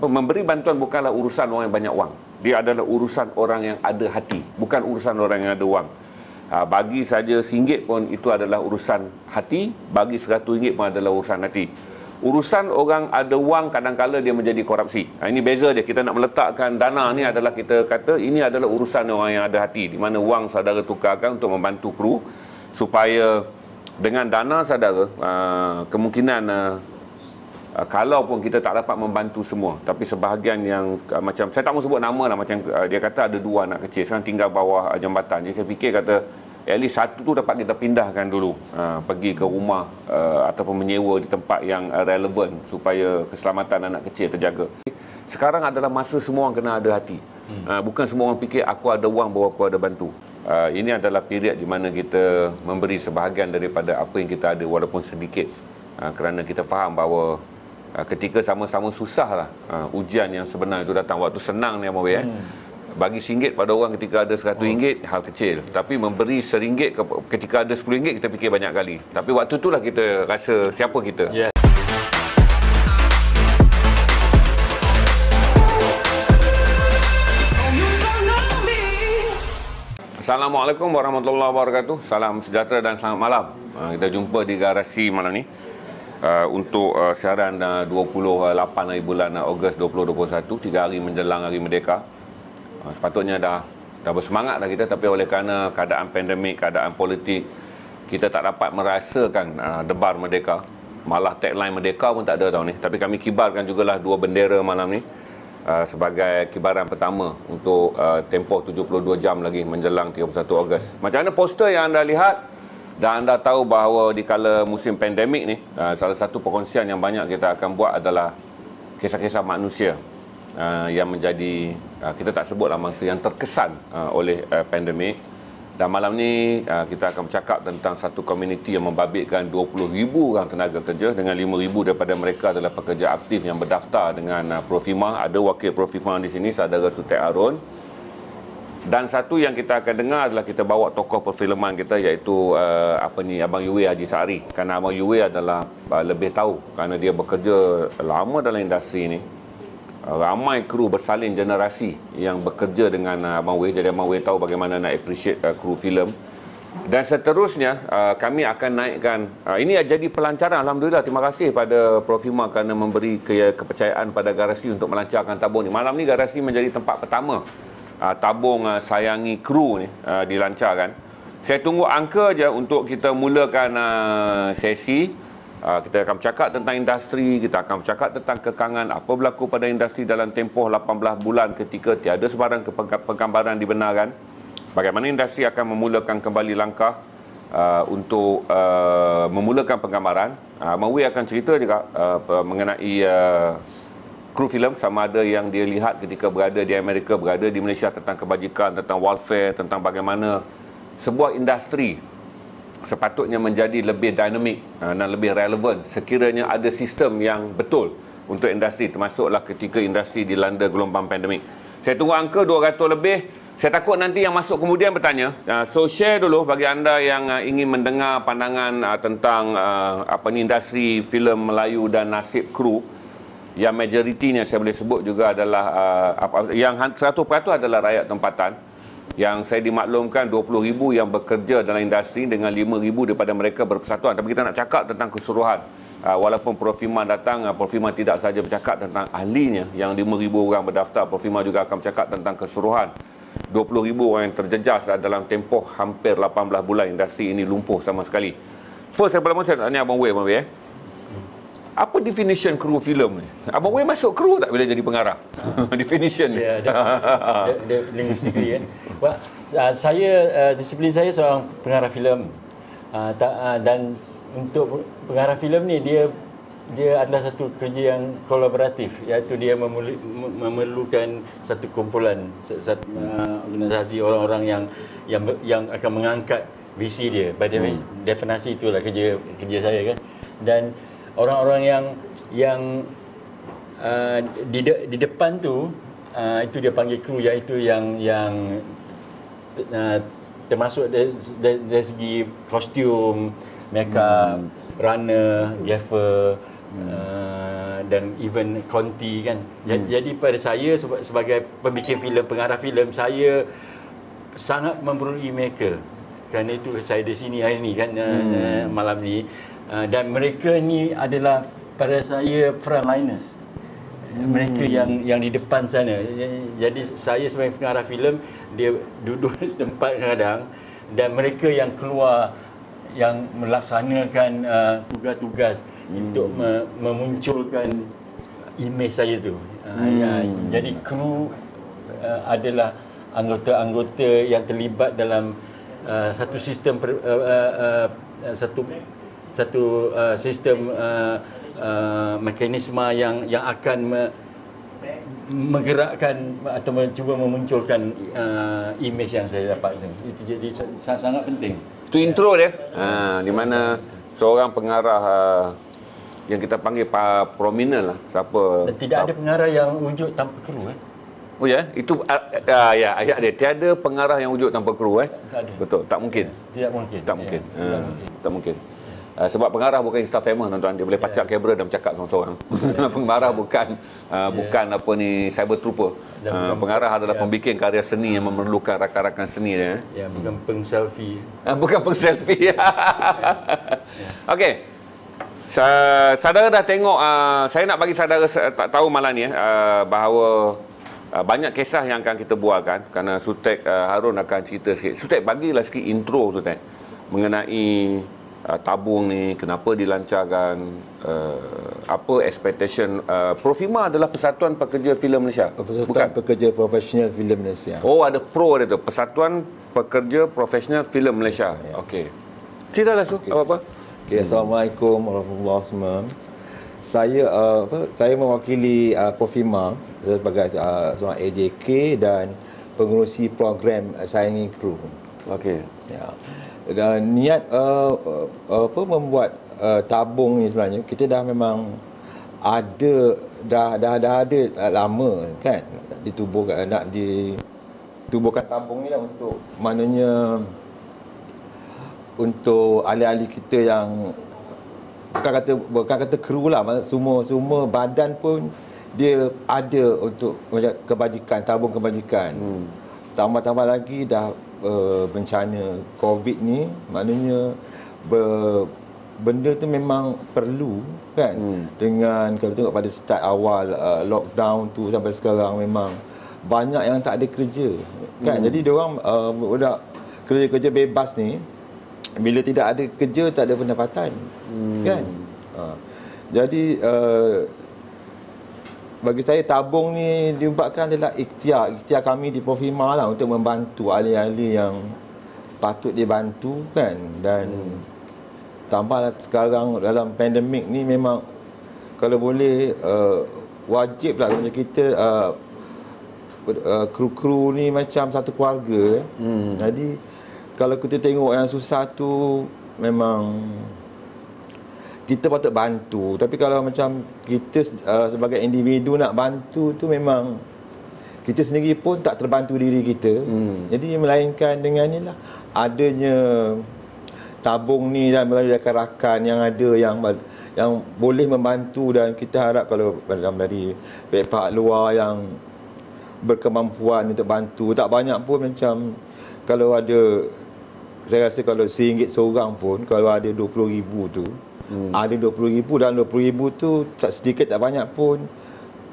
memberi bantuan bukanlah urusan orang yang banyak wang. Dia adalah urusan orang yang ada hati, bukan urusan orang yang ada wang. Bagi saja RM1 pun itu adalah urusan hati, bagi RM100 pun adalah urusan hati. Urusan orang ada wang kadang-kala dia menjadi korupsi. Ini beza dia. Kita nak meletakkan dana ni adalah kita kata ini adalah urusan orang yang ada hati, di mana wang saudara tukarkan untuk membantu kru supaya dengan dana saudara kemungkinan kalau pun kita tak dapat membantu semua, tapi sebahagian yang macam saya tak mahu sebut nama lah, macam dia kata ada 2 anak kecil sekarang tinggal bawah jambatan. Jadi saya fikir kata at least satu tu dapat kita pindahkan dulu, pergi ke rumah ataupun menyewa di tempat yang relevan supaya keselamatan anak kecil terjaga. Sekarang adalah masa semua orang kena ada hati. Bukan semua orang fikir aku ada wang baru aku ada bantu. Ini adalah period di mana kita memberi sebahagian daripada apa yang kita ada walaupun sedikit, kerana kita faham bahawa ketika sama-sama susah lah, ujian yang sebenar itu datang. Waktu senang ni Abang Wei, bagi RM1 pada orang ketika ada RM100 hal kecil, tapi memberi RM1 ketika ada RM10 kita fikir banyak kali. Tapi waktu itulah kita rasa siapa kita. Assalamualaikum warahmatullahi wabarakatuh. Salam sejahtera dan selamat malam. Kita jumpa di garasi malam ni untuk siaran 28 hari bulan Ogos 2021, 3 hari menjelang Hari Merdeka. Sepatutnya dah bersemangat dah kita, tapi oleh kerana keadaan pandemik, keadaan politik, kita tak dapat merasakan debar merdeka. Malah tagline merdeka pun tak ada tahun ni. Tapi kami kibarkan jugalah 2 bendera malam ni sebagai kibaran pertama untuk tempoh 72 jam lagi menjelang 31 Ogos. Macam mana poster yang anda lihat? Dan anda tahu bahawa di kala musim pandemik ni, salah satu perkongsian yang banyak kita akan buat adalah kisah-kisah manusia yang menjadi, kita tak sebutlah mangsa yang terkesan oleh pandemik. Dan malam ni kita akan bercakap tentang satu komuniti yang membabitkan 20,000 orang tenaga kerja, dengan 5,000 daripada mereka adalah pekerja aktif yang berdaftar dengan Profima. Ada wakil Profima di sini, saudara Sutek Harun. Dan satu yang kita akan dengar adalah kita bawa tokoh perfilman kita, iaitu Abang Yue Haji Sa'ari. Kerana Abang Yue adalah lebih tahu kerana dia bekerja lama dalam industri ini. Ramai kru bersalin generasi yang bekerja dengan Abang Wei. Jadi Abang Wei tahu bagaimana nak appreciate kru filem. Dan seterusnya kami akan naikkan, ini jadi pelancaran. Alhamdulillah, terima kasih pada Profima kerana memberi kepercayaan pada garasi untuk melancarkan tabung ni. Malam ni garasi menjadi tempat pertama tabung sayangi kru ni dilancarkan. Saya tunggu angka je untuk kita mulakan sesi. Kita akan bercakap tentang industri, kita akan bercakap tentang kekangan apa berlaku pada industri dalam tempoh 18 bulan ketika tiada sebarang penggambaran dibenarkan. Bagaimana industri akan memulakan kembali langkah untuk memulakan penggambaran. Mawi akan cerita juga mengenai kru filem, sama ada yang dia lihat ketika berada di Amerika, berada di Malaysia, tentang kebajikan, tentang welfare, tentang bagaimana sebuah industri sepatutnya menjadi lebih dinamik dan lebih relevan sekiranya ada sistem yang betul untuk industri, termasuklah ketika industri dilanda gelombang pandemik. Saya tunggu angka 200 lebih. Saya takut nanti yang masuk kemudian bertanya. So share dulu bagi anda yang ingin mendengar pandangan tentang industri filem Melayu dan nasib kru. Yang majoritinya saya boleh sebut juga adalah yang 100% adalah rakyat tempatan. Yang saya dimaklumkan 20,000 yang bekerja dalam industri, dengan 5,000 daripada mereka berkesatuan. Tapi kita nak cakap tentang keseluruhan. Walaupun Profima datang, Profima tidak sahaja bercakap tentang ahlinya yang 5,000 orang berdaftar. Profima juga akan bercakap tentang keseluruhan 20,000 orang yang terjejas dalam tempoh hampir 18 bulan industri ini lumpuh sama sekali. First, saya tanya Abang Wei, apa definition kru filem ni? Abang Wei masuk kru tak bila jadi pengarah? Definition ni. Ya, linguistically kan. Saya disiplin saya seorang pengarah filem. Dan untuk pengarah filem ni dia adalah satu kerja yang kolaboratif, iaitu dia memerlukan satu kumpulan, satu organisasi orang-orang yang akan mengangkat visi dia. By definasi itulah kerja saya kan. Dan orang-orang yang di depan tu itu dia panggil kru, iaitu yang termasuk dari segi kostum, makeup, runner, gaffer, dan even Conti kan. Jadi pada saya sebagai pembikin filem, pengarah filem, saya sangat memerlukan mereka. Kerana itu saya di sini hari ni kan, malam ni, dan mereka ni adalah pada saya frontliners. Mereka yang di depan sana. Jadi saya sebagai pengarah filem, dia duduk di tempat kadang, dan mereka yang keluar, yang melaksanakan tugas-tugas untuk memunculkan imej saya tu. Jadi kru adalah anggota-anggota yang terlibat dalam satu sistem sistem mekanisme yang akan menggerakkan atau cuba memunculkan imej yang saya dapat itu. Jadi sangat penting. Itu intro dia. Di mana seorang pengarah yang kita panggil prominent lah. Siapa? Dan tidak ada pengarah yang wujud tanpa kru Oh ya, itu ya ayat dia. Tiada pengarah yang wujud tanpa kru Tak ada. Betul, tak mungkin. Tidak mungkin. Tak mungkin. Tidak mungkin. Tak mungkin. Sebab pengarah bukan Insta famous tuan-tuan, dia boleh pacak kamera dan bercakap seorang-seorang. Pengarah bukan apa ni cyber trooper. Pengarah adalah pembikin karya seni yang memerlukan rakan-rakan seni dia. Ya, bukan peng-selfie. Bukan peng-selfie. Okey. Saudara dah tengok, saya nak bagi saudara tahu malam ni bahawa banyak kisah yang akan kita bualkan, kerana Sutek Harun akan cerita sikit. Sutek, bagilah sikit intro Sutek mengenai tabung ni, kenapa dilancarkan, apa expectation. Profima adalah Persatuan Pekerja Filem Malaysia. Persatuan Pekerja Profesional Filem Malaysia. Oh, ada pro dia tu, Persatuan Pekerja Profesional Filem Malaysia. Okey. Ceritalah Su, apa-apa. Okay, Assalamualaikum warahmatullahi wabarakatuh. Saya mewakili Profima sebagai seorang AJK dan pengurusi program saingi kru. Okey. Ya. Dan niat membuat tabung ni sebenarnya kita dah memang ada dah ada lama kan, ditubuhkan, nak ditubuhkan tabung ni lah untuk maknanya untuk ahli-ahli kita yang bukan kata kru lah, semua badan pun dia ada untuk macam kebajikan, tabung kebajikan. Tambah-tambah lagi dah bencana COVID ni, maknanya benda tu memang perlu kan. Dengan kalau tengok pada start awal lockdown tu sampai sekarang, memang banyak yang tak ada kerja kan. Jadi diorang budak kerja-kerja bebas ni, bila tidak ada kerja, tak ada pendapatan kan. Jadi bagi saya tabung ni dibuatkan adalah ikhtiar kami di Profima lah untuk membantu ahli-ahli yang patut dibantu kan. Dan tambahlah sekarang dalam pandemik ni, memang kalau boleh wajib lah macam kita kru-kru ni macam satu keluarga. Jadi kalau kita tengok yang susah tu, memang kita patut bantu. Tapi kalau macam kita sebagai individu nak bantu tu, memang kita sendiri pun tak terbantu diri kita. Jadi melainkan dengan ni lah, adanya tabung ni dan melalui rakan-rakan yang ada yang boleh membantu. Dan kita harap kalau dari pihak luar yang berkemampuan untuk bantu, tak banyak pun, macam kalau ada, saya rasa kalau RM1 seorang pun, kalau ada 20,000 tu, ada 20,000, dan 20,000 tu tak sedikit tak banyak pun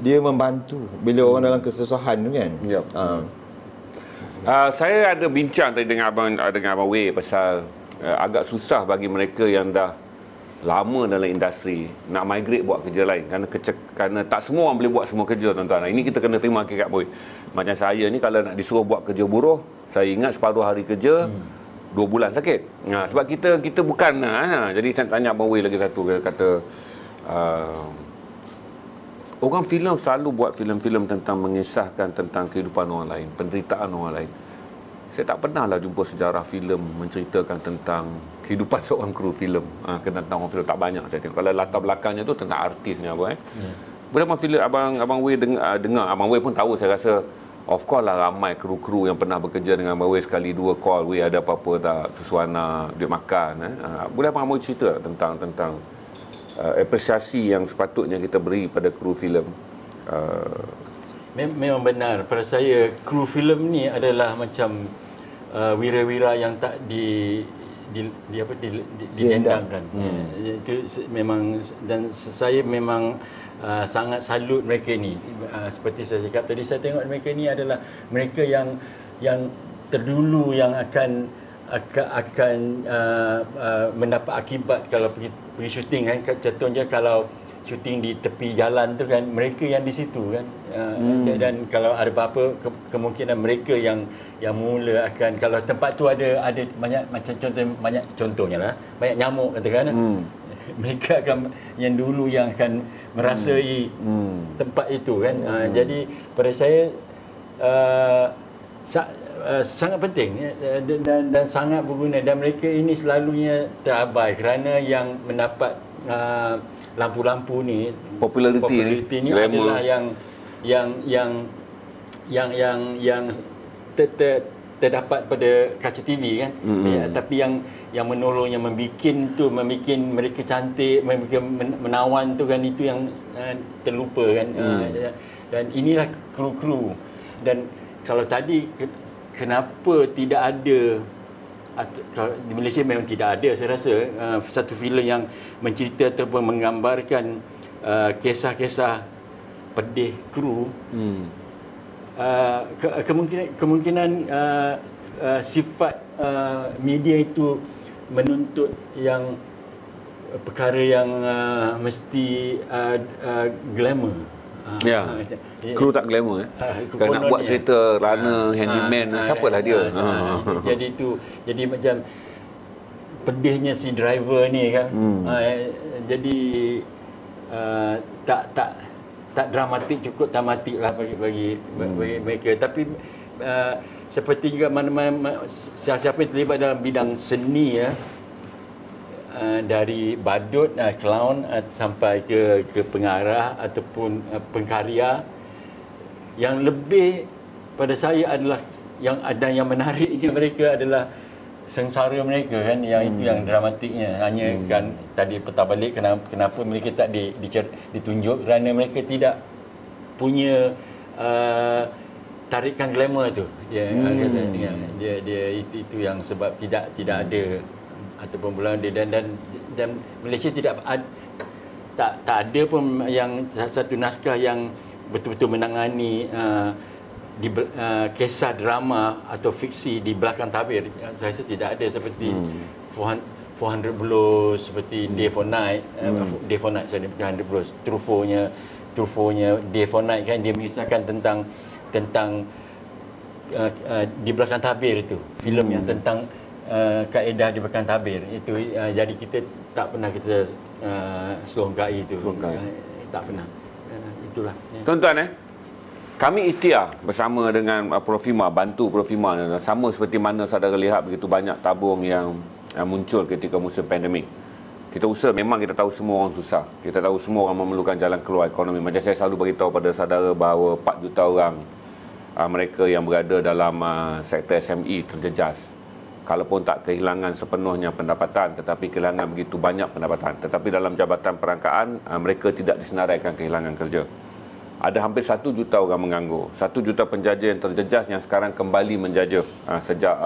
dia membantu bila orang dalam kesusahan tu kan. Yep. Saya ada bincang tadi dengan Abang Wei pasal agak susah bagi mereka yang dah lama dalam industri nak migrate buat kerja lain, kerana tak semua orang boleh buat semua kerja tuan-tuan. Ini kita kena terima hakikat boy. Macam saya ni, kalau nak disuruh buat kerja buruh, saya ingat separuh hari kerja 2 bulan sakit. Sebab kita bukan jadi saya tanya Abang Wei lagi satu, dia kata orang filem selalu buat filem-filem tentang mengisahkan tentang kehidupan orang lain, penderitaan orang lain. Saya tak pernahlah jumpa sejarah filem menceritakan tentang kehidupan seorang kru filem. Tentang orang filem tak banyak saya tengok. Kalau latar belakangnya tu tentang artisnya apa Bila Abang Wei dengar, Abang Wei pun tahu, saya rasa of course lah ramai kru-kru yang pernah bekerja dengan Abang Wei sekali dua call, Wei ada apa-apa tak, susuana, duit makan. Boleh Abang Wei cerita tentang apresiasi yang sepatutnya kita beri pada kru filem. Memang benar. Pada saya, kru filem ni adalah macam wira-wira yang tak didendangkan. Itu memang, dan saya memang sangat salut mereka ni. Seperti saya cakap tadi, saya tengok mereka ni adalah mereka yang terdulu yang akan mendapat akibat kalau pergi syuting kan. Contohnya kalau syuting di tepi jalan tu kan, mereka yang di situ kan. Dan kalau ada apa-apa, kemungkinan mereka yang mula akan, kalau tempat tu ada banyak macam contohnya lah, banyak nyamuk katakan, mereka akan yang dulu yang akan merasai tempat itu kan. Jadi pada saya sangat penting dan sangat berguna, dan mereka ini selalunya terabai kerana yang mendapat lampu-lampu ni, populariti ni adalah yang terdapat pada kaca TV kan. Tapi yang menolong, yang membikin mereka cantik, mereka menawan tu kan, itu yang terlupa kan. Dan inilah kru-kru. Dan kalau tadi kenapa tidak ada, di Malaysia memang tidak ada, saya rasa satu filem yang mencerita ataupun menggambarkan kisah-kisah pedih kru. Kemungkinan sifat media itu menuntut yang perkara yang mesti glamour. Kru tak glamour Kalau nak buat cerita runner, handyman, siapalah dia. Jadi macam pedihnya si driver ni kan. Jadi tak dramatik, cukup tematik lah bagi mereka. Tapi seperti juga mana-mana siapa yang terlibat dalam bidang seni dari badut, clown sampai ke pengarah ataupun pengkarya, yang lebih pada saya adalah yang menariknya mereka adalah sengsara mereka kan, yang itu yang dramatiknya. Hanya kan tadi petang balik kenapa mereka tak ditunjuk, kerana mereka tidak punya tarikan glamour tu. Dia itu yang sebab tidak ada ataupun bulan dia, dan Malaysia tak ada pun yang satu naskah yang betul-betul menangani kisah drama atau fiksi di belakang tabir. Saya rasa tidak ada, seperti 400 Blues, seperti Day for Night, Day for Night, sorry, bukan 100 Blues, Truffaut-nya Day for Night kan, dia mengisahkan tentang di belakang tabir itu, filem yang tentang kaedah di belakang tabir itu. Jadi kita tak pernah kita selongkai itu. Tak pernah. Itulah. Tuan-tuan kami ikhtiar bersama dengan Profima, bantu Profima, sama seperti mana saudara lihat begitu banyak tabung yang muncul ketika musim pandemik. Kita usaha, memang kita tahu semua orang susah. Kita tahu semua orang memerlukan jalan keluar ekonomi. Macam saya selalu beritahu pada saudara bahawa 4 juta orang mereka yang berada dalam sektor SME terjejas. Kalaupun tak kehilangan sepenuhnya pendapatan, tetapi kehilangan begitu banyak pendapatan. Tetapi dalam jabatan perangkaan, mereka tidak disenaraikan kehilangan kerja. Ada hampir 1 juta orang menganggur. 1 juta penjajah yang terjejas yang sekarang kembali menjajah sejak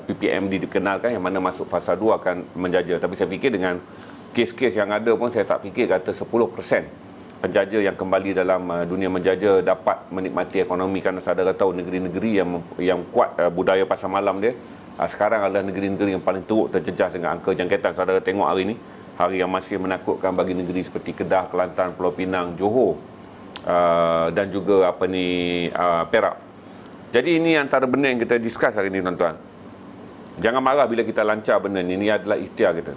PPMD dikenalkan, yang mana masuk fasa 2 akan menjajah. Tapi saya fikir dengan kes-kes yang ada pun, saya tak fikir kata 10% penjajah yang kembali dalam dunia menjajah dapat menikmati ekonomi. Kerana saudara tahu negeri-negeri yang kuat budaya pasar malam dia, sekarang adalah negeri-negeri yang paling teruk terjejas dengan angka jangkitan. Saudara tengok hari ini, hari yang masih menakutkan bagi negeri seperti Kedah, Kelantan, Pulau Pinang, Johor, dan juga Perak. Jadi ini antara benda yang kita discuss hari ini, tuan-tuan. Jangan marah bila kita lancar benda ni. Ini adalah ikhtiar kita.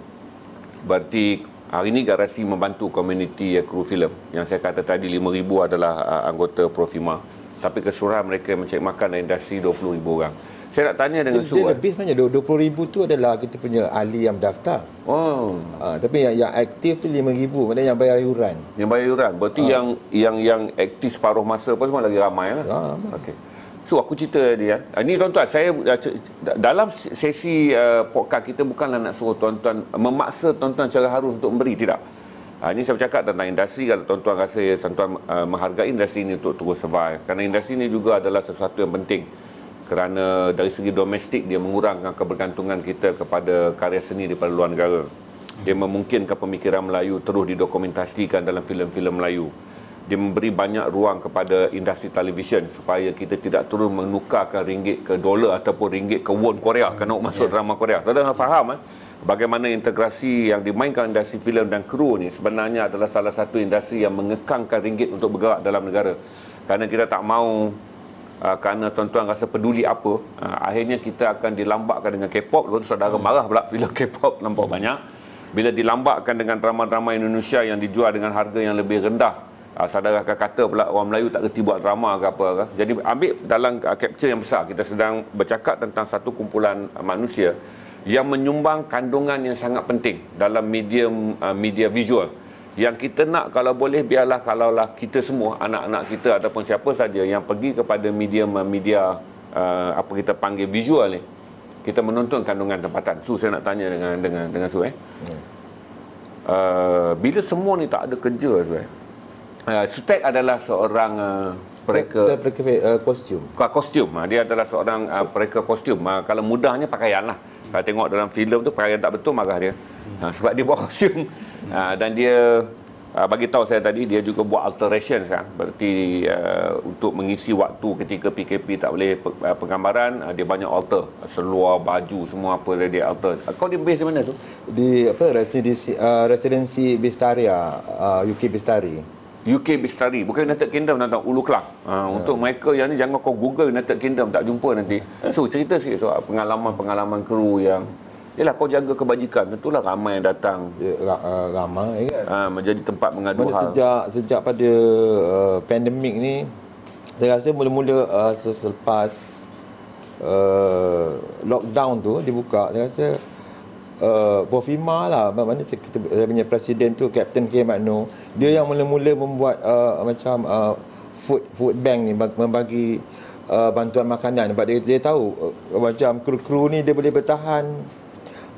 Berarti hari ini Garasi membantu komuniti kru filem. Yang saya kata tadi 5,000 adalah anggota Profima. Tapi keseluruhan mereka mencari makan dalam industri 20,000 orang. Saya nak tanya dengan Su. Dia lebih sebenarnya 20,000 tu adalah kita punya ahli yang daftar. Tapi yang aktif tu 5,000, maknanya yang bayar iuran. Yang bayar iuran. Berarti yang aktif separuh masa pun semua lagi ramai lah. Okey. So aku cerita dia. Ini tuan-tuan, saya dalam sesi podcast kita bukanlah nak suruh tuan-tuan, memaksa tuan-tuan secara harus untuk memberi, tidak. Ini saya bercakap tentang industri. Kalau tuan-tuan rasa tuan-tuan menghargai industri ini untuk terus survive, kerana industri ini juga adalah sesuatu yang penting, kerana dari segi domestik dia mengurangkan kebergantungan kita kepada karya seni daripada luar negara. Dia memungkinkan pemikiran Melayu terus didokumentasikan dalam filem-filem Melayu. Dia memberi banyak ruang kepada industri televisyen supaya kita tidak terus menukarkan ringgit ke dolar ataupun ringgit ke won Korea kerana nak masuk drama Korea. Tuan-tuan faham bagaimana integrasi yang dimainkan industri filem dan kru ni sebenarnya adalah salah satu industri yang mengekangkan ringgit untuk bergerak dalam negara. Kerana kita tak mahu kerana tuan-tuan rasa peduli apa, akhirnya kita akan dilambakkan dengan K-pop. Lepas tu saudara marah pula filem K-pop nampak banyak. Bila dilambakkan dengan drama-drama Indonesia yang dijual dengan harga yang lebih rendah, saudara akan kata pula orang Melayu tak kerti buat drama ke apa ke. Jadi ambil dalam capture yang besar, kita sedang bercakap tentang satu kumpulan manusia yang menyumbang kandungan yang sangat penting dalam media visual. Yang kita nak, kalau boleh, biarlah kalaulah kita semua, anak-anak kita ataupun siapa saja yang pergi kepada media apa kita panggil visual ni, kita menonton kandungan tempatan. Su, saya nak tanya dengan Su bila semua ni tak ada kerja, Su Sutek adalah seorang pereka kostum. Kostum. Dia adalah seorang pereka kostum. Kalau mudahnya pakaian lah. Kalau tengok dalam filem tu pakaian tak betul, marah dia. Sebab dia buat kostum. Dan dia bagi tahu saya tadi, dia juga buat alteration sekarang. Berarti untuk mengisi waktu ketika PKP tak boleh penggambaran, dia banyak alter. Seluar, baju, semua apa dia alter. Kau di base di mana tu? Di residensi Bistaria, UK Bistari. UK Bistari, bukan United Kingdom, tentang Ulu Kelang. Untuk mereka yang ni, jangan kau Google United Kingdom, tak jumpa nanti. So, cerita sikit soal pengalaman kru yang, yelah, kau jaga kebajikan, tentulah ramai yang datang. Ramai kan. Menjadi tempat mengadu hal. Sejak pada pandemik ni, saya rasa mula-mula selepas lockdown tu dibuka, saya rasa Bofima lah, mana saya punya presiden tu, Kapten K. Magno, dia yang mula-mula membuat macam food bank ni, membagi bantuan makanan. Sebab dia tahu macam kru-kru ni dia boleh bertahan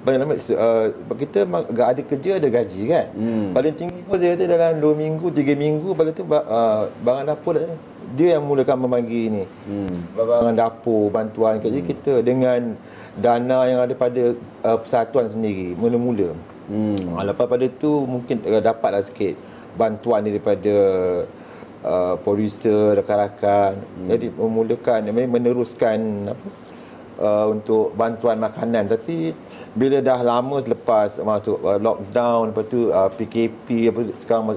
banyak lama. Kita ada kerja, ada gaji kan. Paling tinggi pun saya kata dalam 2 minggu, 3 minggu, lepas tu barang dapur dia yang mulakan membagi ni. Barang dapur, bantuan. Jadi kita dengan dana yang ada pada persatuan sendiri mula-mula. Lepas pada tu mungkin dapatlah sikit bantuan daripada producer, rakan-rakan. Jadi memulakan, meneruskan untuk bantuan makanan. Tapi bila dah lama selepas masuk lockdown, lepas tu PKP, sekarang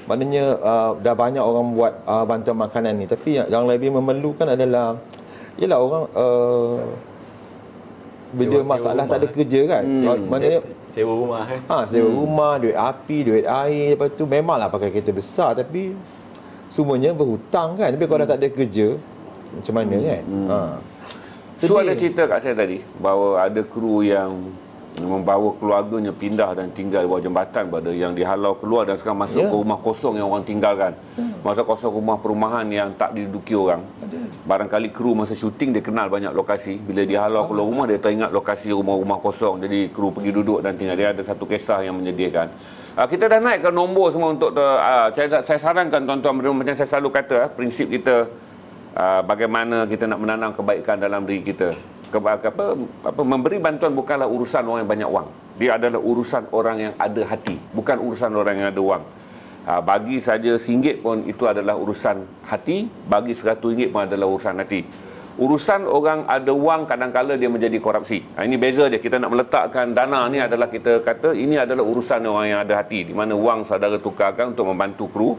maknanya dah banyak orang buat bantuan makanan ni. Tapi yang lebih memerlukan adalah, ialah orang bila masalah tak ada kerja kan. Maknanya sewa rumah kan. Sewa rumah, duit api, duit air. Lepas tu memanglah pakai kereta besar, tapi semuanya berhutang kan. Tapi kalau dah tak ada kerja, macam mana kan. So ada cerita kat saya tadi bahawa ada kru yang membawa keluarganya pindah dan tinggal di bawah jambatan, pada yang dihalau keluar dan sekarang masuk ke rumah kosong yang orang tinggalkan. Masa kosong rumah perumahan yang tak diduduki orang. Barangkali kru masa syuting dia kenal banyak lokasi. Bila dihalau keluar rumah, dia teringat lokasi rumah-rumah kosong. Jadi kru pergi duduk dan tinggal. Dia ada satu kisah yang menyedihkan. Kita dah naikkan nombor semua untuk saya sarankan tuan-tuan, macam saya selalu kata, prinsip kita bagaimana kita nak menanam kebaikan dalam diri kita. Memberi bantuan bukanlah urusan orang yang banyak wang. Dia adalah urusan orang yang ada hati, bukan urusan orang yang ada wang. Bagi saja RM1 pun itu adalah urusan hati, bagi RM100 pun adalah urusan hati. Urusan orang ada wang kadang-kala dia menjadi korupsi. Ini beza dia. Kita nak meletakkan dana ni adalah, kita kata ini adalah urusan orang yang ada hati, di mana wang saudara tukarkan untuk membantu kru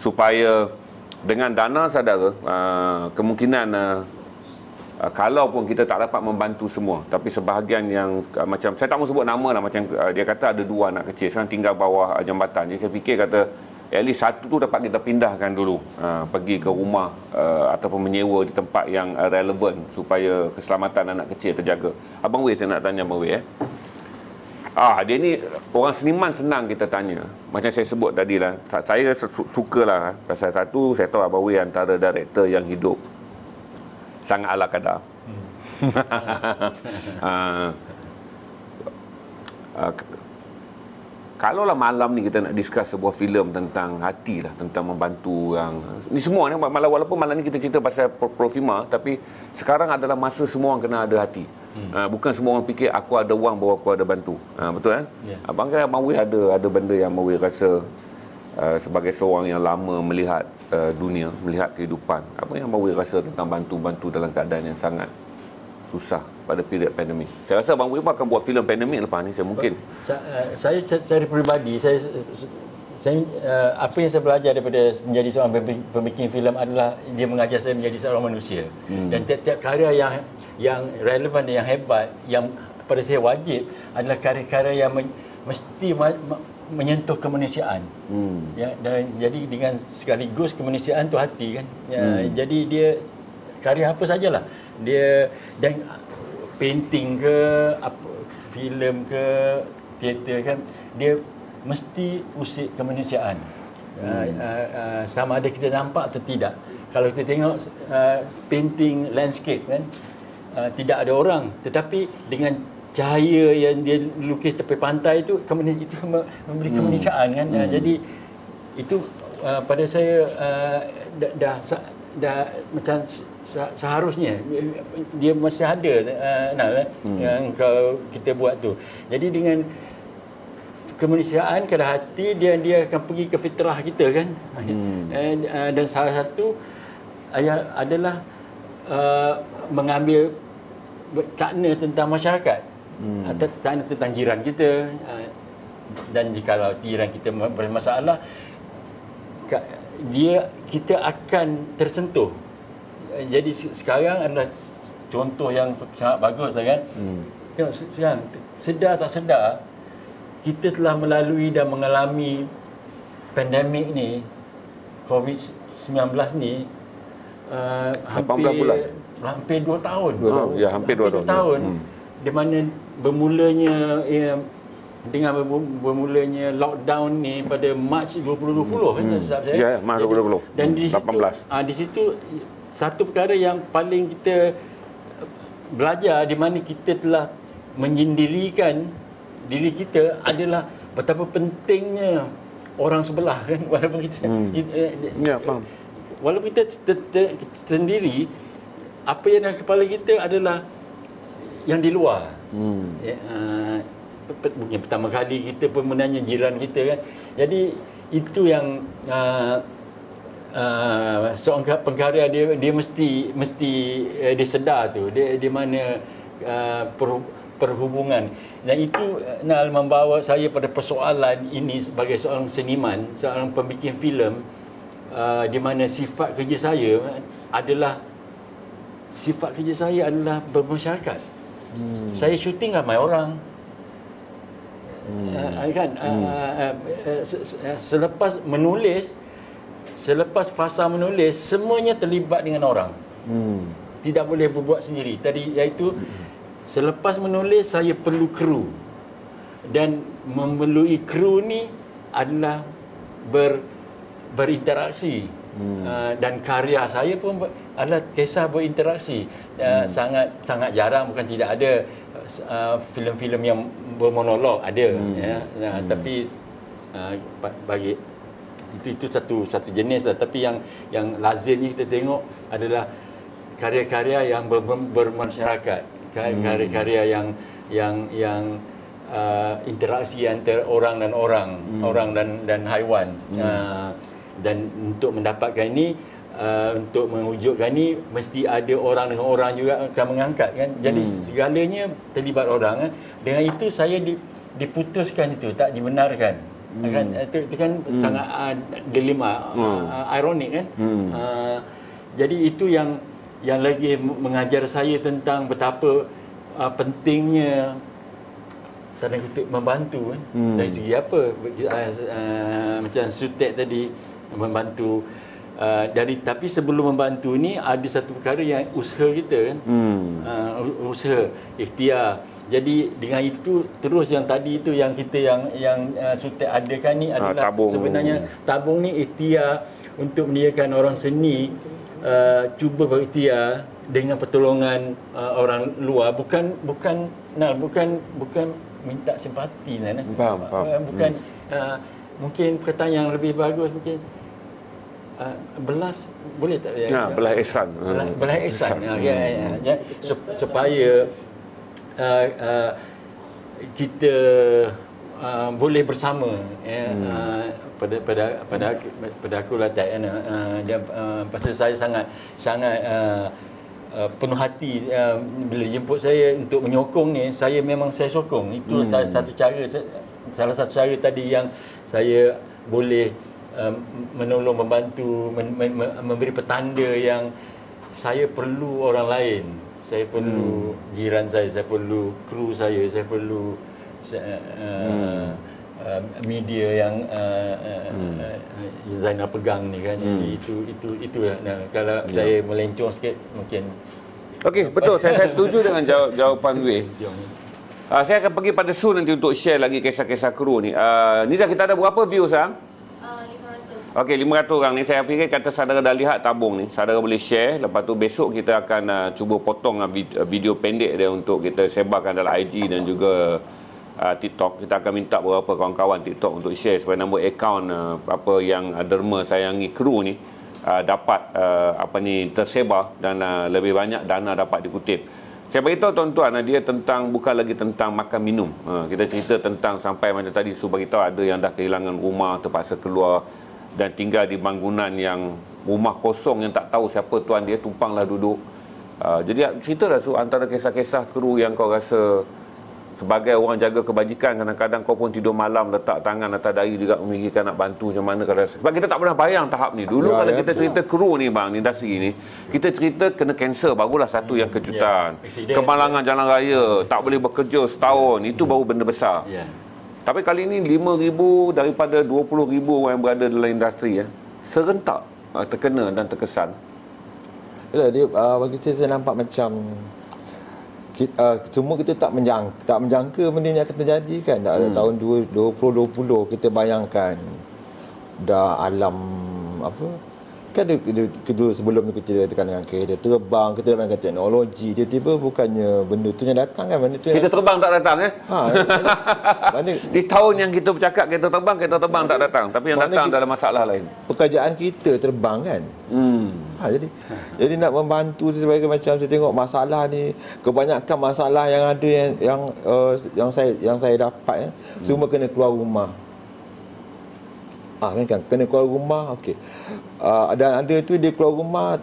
supaya dengan dana saudara kemungkinan kalau pun kita tak dapat membantu semua, tapi sebahagian yang macam, saya tak mahu sebut nama lah, macam dia kata ada 2 anak kecil sekarang tinggal bawah jambatan. Jadi saya fikir kata at least satu tu dapat kita pindahkan dulu, pergi ke rumah ataupun menyewa di tempat yang relevan supaya keselamatan anak kecil terjaga. Abang Wei, saya nak tanya Abang Wei dia ni orang seniman senang kita tanya. Macam saya sebut tadi lah, saya sukalah pasal satu, saya tahu Abang Wei antara director yang hidup sangat ala kadar. Kalaulah malam ni kita nak discuss sebuah filem tentang hati lah, tentang membantu orang. Ni semua ni, walaupun malam ni kita cerita pasal Profima, tapi sekarang adalah masa semua orang kena ada hati. Bukan semua orang fikir aku ada wang baru aku ada bantu. Betul kan? Yeah. Abang Wei ada benda yang Abang Wei rasa sebagai seorang yang lama melihat dunia, melihat kehidupan. Apa yang Abang Wei rasa tentang bantu-bantu dalam keadaan yang sangat susah pada period pandemik? Saya rasa Abang Wei akan buat filem pandemik lepas ni, saya mungkin. Saya secara peribadi, saya apa yang saya belajar daripada menjadi seorang pembikin filem adalah dia mengajar saya menjadi seorang manusia. Dan tiap-tiap karya yang relevan dan yang hebat, yang pada saya wajib adalah karya-karya yang mesti menyentuh kemanusiaan. Ya, dan jadi dengan sekaligus kemanusiaan tu hati kan. Jadi dia karya apa sajalah. Dia dan painting ke filem ke teater kan, dia mesti usik kemanusiaan. Sama ada kita nampak atau tidak. Kalau kita tengok painting landscape kan, tidak ada orang, tetapi dengan cahaya yang dia lukis tepi pantai itu memberi kemanusiaan kan. Jadi itu pada saya dah macam seharusnya dia masih ada yang kalau kita buat tu. Jadi dengan kemanusiaan pada hati, dia akan pergi ke fitrah kita kan. Dan salah satu adalah mengambil cakna tentang masyarakat, cakna tentang jiran kita. Dan jikalau jiran kita bermasalah, kita akan tersentuh. Jadi sekarang adalah contoh yang sangat bagus kan. Sekarang sedar tak sedar kita telah melalui dan mengalami pandemik ni, COVID-19 ni, hampir 2 tahun. Ya, hampir 2 tahun. Di mana bermulanya dengan bermulanya lockdown ni pada Mac 2020 kan, saya. Ya, Mac 2020. Dan di situ, di situ satu perkara yang paling kita belajar, di mana kita telah menyendirikan diri kita, adalah betapa pentingnya orang sebelah kan. Walaupun kita walaupun kita sendiri, apa yang dalam kepala kita adalah yang di luar. Mungkin pertama kali kita pun menanya jiran kita kan. Jadi itu yang seorang pengkarya dia mesti dia sedar tu, dia di mana perhubungan. Dan itu membawa saya pada persoalan ini sebagai seorang seniman, seorang pembikin filem, di mana sifat kerja saya adalah bermasyarakat. Saya syuting ramai orang. Kan selepas fasa menulis, semuanya terlibat dengan orang. Tidak boleh berbuat sendiri. Tadi iaitu selepas menulis saya perlu kru, dan memerlui kru ni adalah berinteraksi. Dan karya saya pun adalah kisah berinteraksi. Sangat jarang, bukan tidak ada filem-filem yang bermonolog, ada tapi bagi itu satu jenis lah. Tapi yang lazimnya kita tengok adalah karya-karya yang bermasyarakat, karya-karya yang interaksi antara orang dan orang dan haiwan. Dan untuk mendapatkan ini, untuk mewujudkan ini, mesti ada orang dengan orang juga akan mengangkat kan. Jadi segalanya terlibat orang kan. Dengan itu saya diputuskan itu, tak dibenarkan. Kan itu kan sangat dilema, ironik kan. Jadi itu yang lagi mengajar saya tentang betapa pentingnya tanda kutip membantu kan. Dari segi apa, macam Sutek tadi membantu, tapi sebelum membantu ni ada satu perkara yang usaha kita kan. Usaha ikhtiar. Jadi dengan itu terus yang tadi itu yang kita yang Sutek adakan ni adalah sebenarnya tabung ni ikhtiar untuk menyediakan orang seni cuba berikhtiar dengan pertolongan orang luar, bukan minta simpati bukan mungkin perkataan yang lebih bagus mungkin belas, boleh tak? Belah ihsan. Belah ihsan. Supaya kita boleh bersama, pada aku lah tak, pasal saya sangat penuh hati bila jemput saya untuk menyokong ni, saya sokong. Itu salah satu cara tadi yang saya boleh menolong, membantu, memberi petanda yang saya perlu orang lain, saya perlu jiran saya perlu kru saya perlu media yang Zainal pegang ni kan. Jadi itu kalau saya melencong sikit mungkin. Okey, betul, saya setuju dengan jawapan Wei. Saya akan pergi pada Su nanti untuk share lagi kisah-kisah kru ni. Niza, kita ada berapa view sekarang? 500. Okey, 500 orang ni. Saya fikir kata saudara dah lihat tabung ni, saudara boleh share. Lepas tu besok kita akan cuba potong video pendek dia untuk kita sebarkan dalam IG dan juga TikTok. Kita akan minta beberapa kawan-kawan TikTok untuk share supaya nombor akaun apa yang derma sayangi kru ni dapat tersebar dan lebih banyak dana dapat dikutip. Saya beritahu tuan-tuan, dia bukan lagi tentang makan minum. Kita cerita tentang sampai macam tadi Su beritahu ada yang dah kehilangan rumah, terpaksa keluar dan tinggal di bangunan yang rumah kosong yang tak tahu siapa tuan dia, tumpanglah duduk. Jadi ceritalah Su antara kisah-kisah kru yang kau rasa sebagai orang jaga kebajikan, kadang-kadang kau pun tidur malam letak tangan atas dahi juga memikirkan nak bantu macam mana. Sebab kita tak pernah bayang tahap ni. Dulu kalau kita cerita kru ni bang, industri ni, kita cerita kena kanser, barulah satu yang kejutan. Kemalangan jalan raya, tak boleh bekerja setahun, itu baru benda besar. Tapi kali ni 5,000 daripada 20,000 orang yang berada dalam industri serentak terkena dan terkesan. Yalah, dia bagi saya nampak macam semua kita tak menjangka benda ni akan terjadi kan. Tahun 2020 kita bayangkan dah alam apa kan, kedua sebelum ni kita tekan dengan kereta terbang, kita mainkan teknologi, tiba-tiba bukannya benda tu yang datang kan, benda tu kita terbang tak datang di tahun yang kita bercakap kereta terbang tak datang, tapi yang datang adalah masalah lain. Pekerjaan kita terbang kan. Jadi nak membantu sebagai macam saya tengok masalah ni, kebanyakan masalah yang ada yang saya dapat semua kena keluar rumah. Kan kena keluar rumah, okey. Dan ada tu dia keluar rumah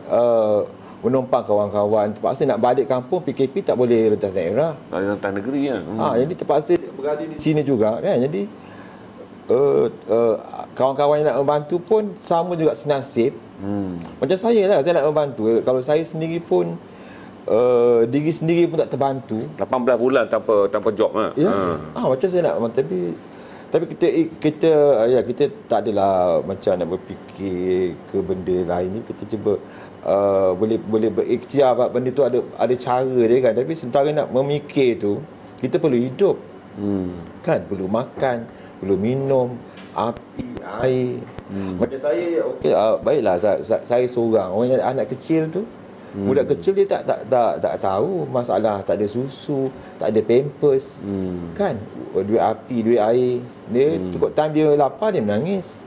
menumpang kawan-kawan, terpaksa nak balik kampung, PKP tak boleh rentas daerah. Rentas negeri kan. Jadi terpaksa berada di sini juga kan. Jadi kawan-kawan yang nak membantu pun sama juga senasib. Macam saya lah, saya nak membantu. Kalau saya sendiri pun diri sendiri pun tak terbantu. 18 bulan tanpa job macam saya nak, tapi kita tak adalah macam nak berfikir ke benda lain ni. Kita cuba boleh berikhtiar, benda tu ada cara dia kan. Tapi sementara nak memikir tu, kita perlu hidup. Kan, perlu makan, perlu minum, api, air. Macam saya, okey, baiklah saya seorang, orang anak kecil tu, budak kecil dia tak tahu masalah, tak ada susu, tak ada pampers, kan, duit api, duit air, dia cukup time dia lapar dia menangis,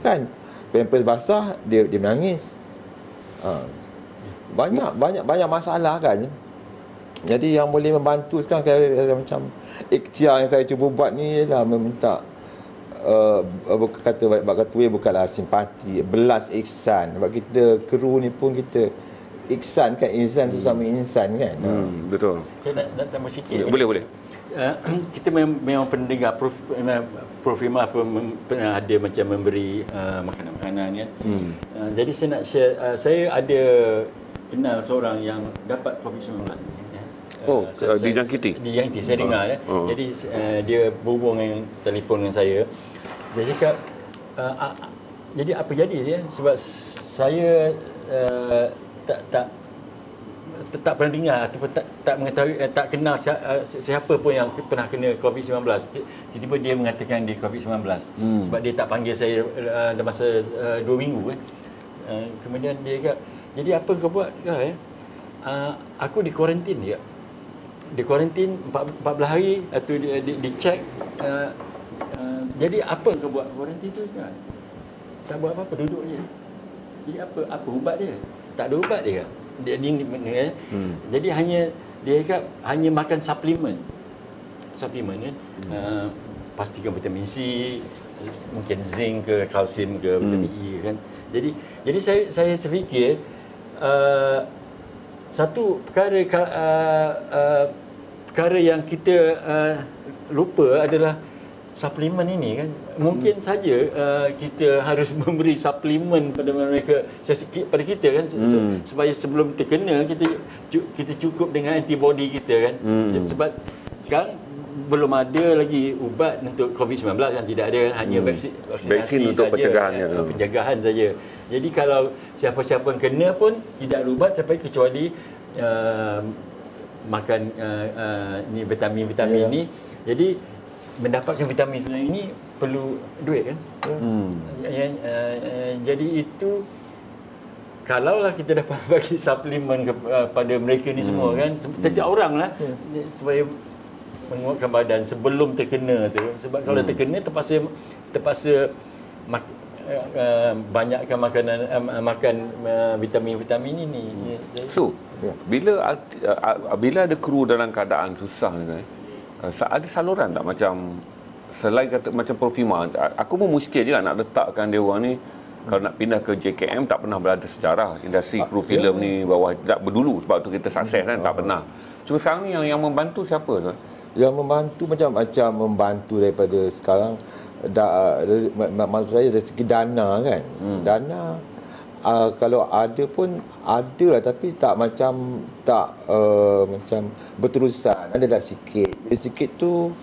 kan, pampers basah dia menangis. Banyak masalah kan. Jadi yang boleh membantu sekarang macam ikhtiar yang saya cuba buat ni ialah meminta kata bukanlah simpati, belas ihsan. Sebab kita kru ni pun kita ihsan kan, insan tu sama insan kan. Betul. Saya nak tambah sikit. Boleh. Kita memang pendengar Prof Imah pernah ada macam memberi makanan-makanan kan. Jadi saya nak share, saya ada kenal seorang yang dapat COVID-19. Dijangkiti, saya dengar Jadi dia berhubung dengan telefon dengan saya. Dia cakap jadi apa jadi sebab saya tak pernah dengar ataupun tak mengetahui, tak kenal siapa pun yang pernah kena COVID-19. Tiba-tiba dia mengatakan dia COVID-19 sebab dia tak panggil saya dalam masa 2 minggu kemudian dia kata, jadi apa kau buat? Aku di kuarantin dia. Di kuarantin 14 hari atau dicek Jadi apa yang kau buat kuarantin tu kan? Tak buat apa-apa, duduk je. Jadi apa ubat dia? Tak ada ubat dia. Jadi dia cakap hanya makan suplemen kan. Pastikan vitamin C, mungkin zinc ke, kalsium ke, vitamin E kan. Jadi saya fikir satu perkara yang kita lupa adalah suplemen ini kan. Mungkin saja kita harus memberi suplemen pada mereka, pada kita kan, supaya sebelum terkena kita cukup dengan antibody kita kan. Sebab sekarang belum ada lagi ubat untuk COVID-19 kan, tidak ada kan, hanya vaksinasi untuk saja, pencegahan saja. Jadi kalau siapa-siapa yang kena pun tidak ada ubat sampai kecuali makan ni vitamin ni. Jadi mendapatkan vitamin ini perlu duit kan. Jadi itu kalaulah kita dapat bagi suplemen kepada mereka ni semua kan, setiap orang lah, supaya menguatkan badan sebelum terkena tu. Sebab kalau terkena terpaksa banyakkan makan vitamin ini. So, bila ada kru dalam keadaan susah ni kan, ada saluran tak macam selain kata macam Profima, aku pun muskil juga nak letakkan dia orang ni kalau nak pindah ke JKM tak pernah berada sejarah industri kru filem ni bawah tak berdulu, sebab tu kita sukses kan, tak pernah. Cuma sekarang ni yang membantu siapa tu? Yang membantu macam membantu daripada sekarang, maksud saya dari segi dana kan. Dana kalau ada pun ada lah, tapi tak macam berterusan, adalah sikit. Bila sikit tu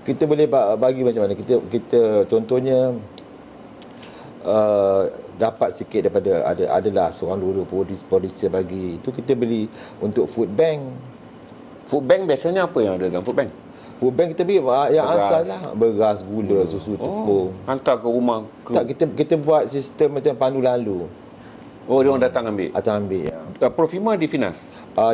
kita boleh bagi macam mana, kita contohnya dapat sikit daripada adalah seorang dua producer bagi itu, kita beli untuk food bank. Food bank biasanya apa yang ada dalam food bank? Food bank kita beli yang asal lah, beras, gula, susu, tepung. Hantar ke rumah kru. Tak, kita buat sistem macam pandu lalu. Oh, dia orang datang ambil? Datang ambil, ya. Profima di Finas?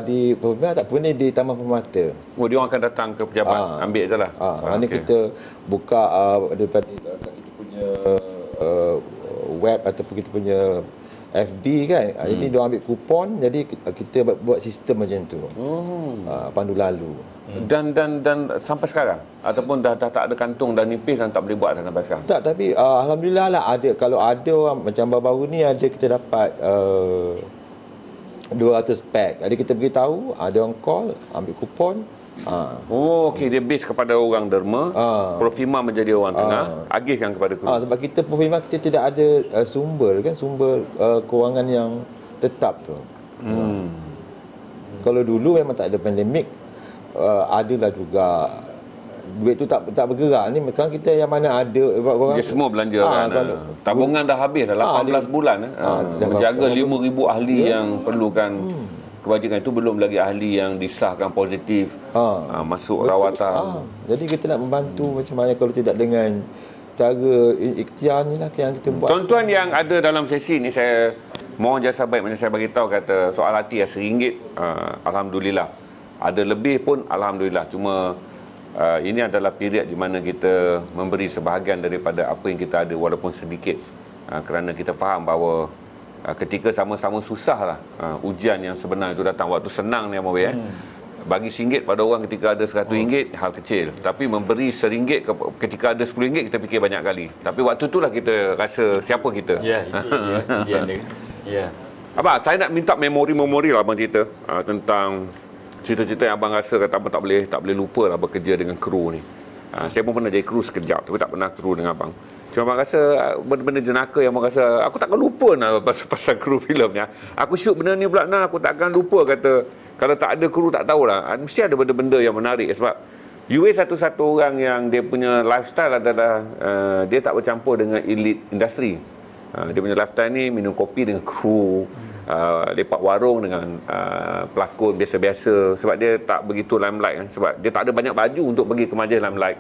Di Profima tak pernah, di Taman Permata. Oh, dia orang akan datang ke pejabat, ambil je lah? Mana kita buka daripada kita punya web ataupun kita punya FB kan. Jadi dia ambil kupon, jadi kita buat sistem macam tu. Pandu lalu. Dan sampai sekarang ataupun dah tak ada kantung dan nipis dan tak boleh buat dah sampai sekarang. Tak, tapi alhamdulillah lah ada. Kalau ada orang macam baru-baru ni ada, kita dapat 200 pack. Jadi kita beritahu, ada orang call, ambil kupon. Oh, okey, dia base kepada orang derma. Profima menjadi orang tengah, agihkan kepada kru. Sebab kita Profima kita tidak ada sumber kewangan yang tetap tu. Kalau dulu memang tak ada pandemik, adalah juga duit tu tak bergerak. Ni sekarang kita yang mana ada orang dia semua belanja kan. Tabungan dah habis dah 18 bulan menjaga 5,000 ahli yang perlukan kebajikan itu, belum lagi ahli yang disahkan positif masuk rawatan. Jadi kita nak membantu macam mana kalau tidak dengan cara ikhtiar ni lah yang kita buat. Tuan-tuan yang ada dalam sesi ni, saya mohon jasa baik macam saya bagi tahu, kata soal hati RM1, alhamdulillah. Ada lebih pun alhamdulillah. Cuma ini adalah period di mana kita memberi sebahagian daripada apa yang kita ada walaupun sedikit, kerana kita faham bahawa ketika sama-sama susah lah ujian yang sebenar itu datang. Waktu senang ni Amawai, bagi RM1 pada orang ketika ada RM100 hal kecil, tapi memberi RM1 ketika ada RM10 kita fikir banyak kali. Tapi waktu itulah kita rasa siapa kita. Ya, itu ujian dia. Ya. Abang, saya nak minta memori lah abang cerita tentang cerita-cerita yang abang rasa kata abang tak boleh lupa lah bekerja dengan kru ni. Saya pun pernah jadi kru sekejap, tapi tak pernah kru dengan abang. Cuma abang rasa benda-benda jenaka yang abang rasa aku takkan lupa nak pasal kru filem ni. Aku shoot benda ni pula aku takkan lupa, kata kalau tak ada kru tak tahulah. Mesti ada benda-benda yang menarik, sebab Yue satu-satu orang yang dia punya lifestyle adalah dia tak bercampur dengan elite industri. Dia punya lifestyle ni minum kopi dengan kru, lepak warung dengan pelakon biasa-biasa, sebab dia tak begitu limelight kan, sebab dia tak ada banyak baju untuk pergi ke majlis limelight.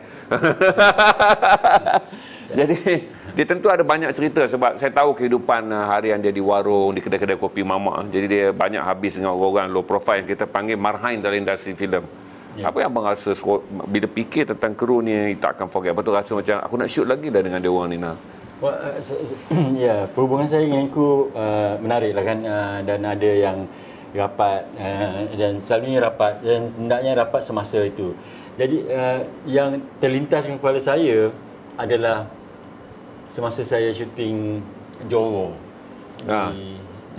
Jadi dia tentu ada banyak cerita, sebab saya tahu kehidupan harian dia di warung, di kedai-kedai kopi mamak. Jadi dia banyak habis dengan orang-orang low profile yang kita panggil marhain dalam industri filem. Apa yang abang rasa bila fikir tentang kru ni tak akan forget? Apa tu rasa macam aku nak shoot lagi dah dengan dia orang ni nah. Ya, perhubungan saya dengan kru menarik lah kan, dan ada yang rapat dan selalunya rapat dan hendaknya rapat semasa itu. Jadi yang terlintas dengan kepala saya adalah semasa saya syuting Johor.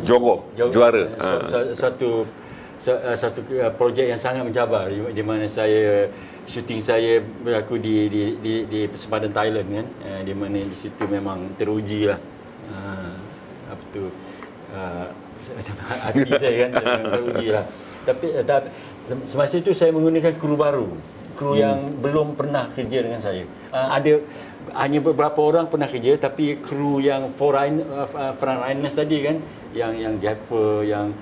Johor, juara. Satu projek yang sangat mencabar di mana saya syuting saya berlaku di sempadan Thailand kan, di mana di situ memang teruji lah apa tu hati saya kan teruji lah. Tapi semasa itu saya menggunakan kru baru, kru yang belum pernah kerja dengan saya. Ada hanya beberapa orang pernah kerja, tapi kru yang frontliners tadi kan, yang gaffer, yang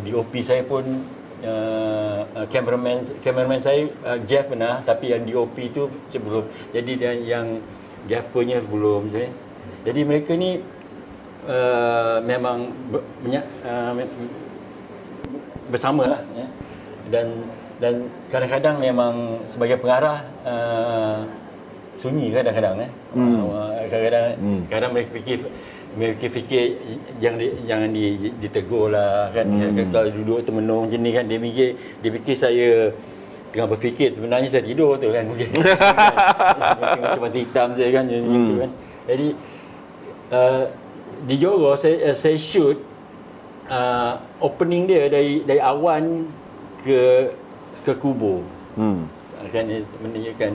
DOP saya pun cameraman saya Jeff pernah, tapi yang DOP itu sebelum. Jadi yang gaffernya belum saya. Jadi mereka ni memang bersama lah ya. Dan kadang-kadang memang sebagai pengarah sunyi kadang-kadang kadang-kadang mereka fikir jangan ditegur lah kan. Kalau duduk termenung macam ni kan, dia fikir saya tengah berfikir, sebenarnya saya tidur tu kan. Mungkin macam mata hitam saya kan gitu kan. Jadi di Johor saya shoot opening dia dari awan ke kubur. Kan menunjukkan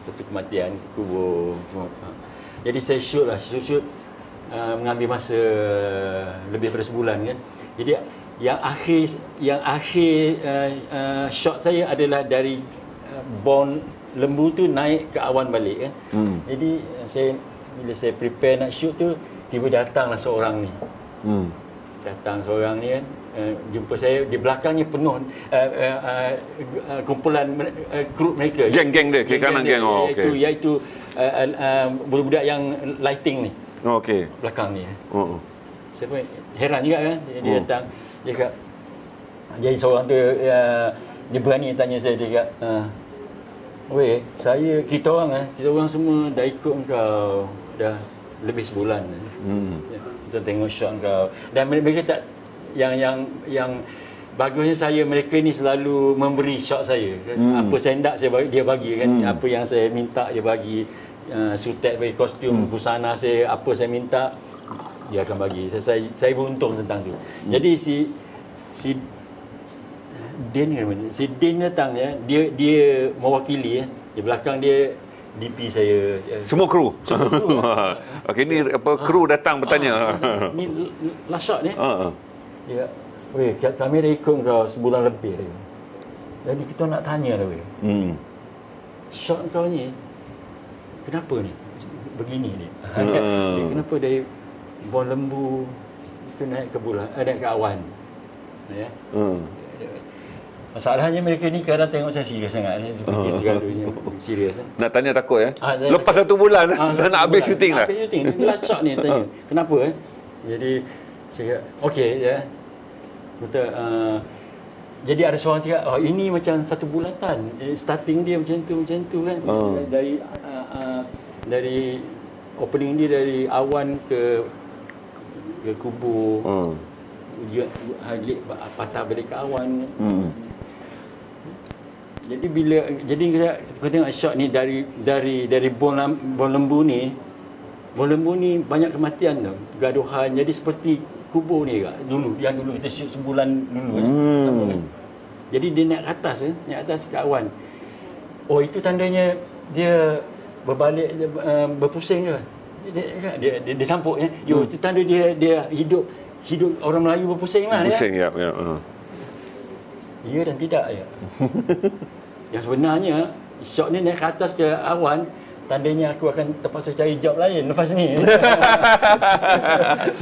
satu kematian kubur. Jadi saya shoot mengambil masa lebih daripada sebulan kan. Jadi yang akhir shot saya adalah dari Bon Lembu tu naik ke awan balik kan. Jadi bila saya prepare nak shoot tu, tiba datanglah seorang ni. Datang seorang ni kan, jumpa saya, di belakangnya penuh kumpulan grup mereka. Geng-geng dia, kiri kanan geng. Iaitu budak-budak yang lighting ni. Okey. Belakang ni. Saya pun heran juga kan, dia datang, dia kata, jadi seorang tu dia berani tanya saya, dia kata, weh, kita orang semua dah ikut kau dah lebih sebulan. Kita tengok shot kau. Dan mereka tak yang bagusnya mereka ni selalu memberi shot saya. Apa saya nak dia bagi kan. Apa yang saya minta dia bagi. Sutet bagi kostum, busana saya, apa saya minta dia akan bagi. Saya beruntung tentang tu. Jadi si Din datang ya. Dia mewakili ya. Di belakang dia DP saya. Semua kru. Okey, ni apa kru datang bertanya. Ni last shot ni. Ya. Weh, kami dah ikut kau sebulan lebih dah. Jadi kita nak tanya dah weh. Shot kau ni kenapa ni? Begini ni. Kenapa dari Bon Lembu itu naik ke bulan, naik ke awan. Ya. Masalahnya mereka ni kadang tengok saya serius sangat ni, seperti segalanya serius. Nak tanya takut ya. Lepas 1 bulan dah nak habis syuting dah. Habis syuting. Last shot ni tanya. Kenapa Jadi saya okey ya. Betul. Jadi ada seorang cakap, ini macam 1 bulatan. Starting dia macam tu kan. Dari opening dia dari awan ke kubur. Patah balik ke awan. Jadi kita tengok shot ni dari Bon Lembu ni. Bon Lembu ni banyak kematian tau, gaduhan. Jadi seperti kubur ni dulu kita shoot sebulan dulu sama kan. Jadi dia naik atas ke awan. Oh, itu tandanya dia berbalik, berpusing ke. Dia sampuk ya. Itu tanda dia hidup orang Melayu berpusing lah. Berpusing ya. Ya dan tidak ya. Yang sebenarnya shot ni naik ke atas ke awan, tandanya aku akan terpaksa cari job lain lepas ni.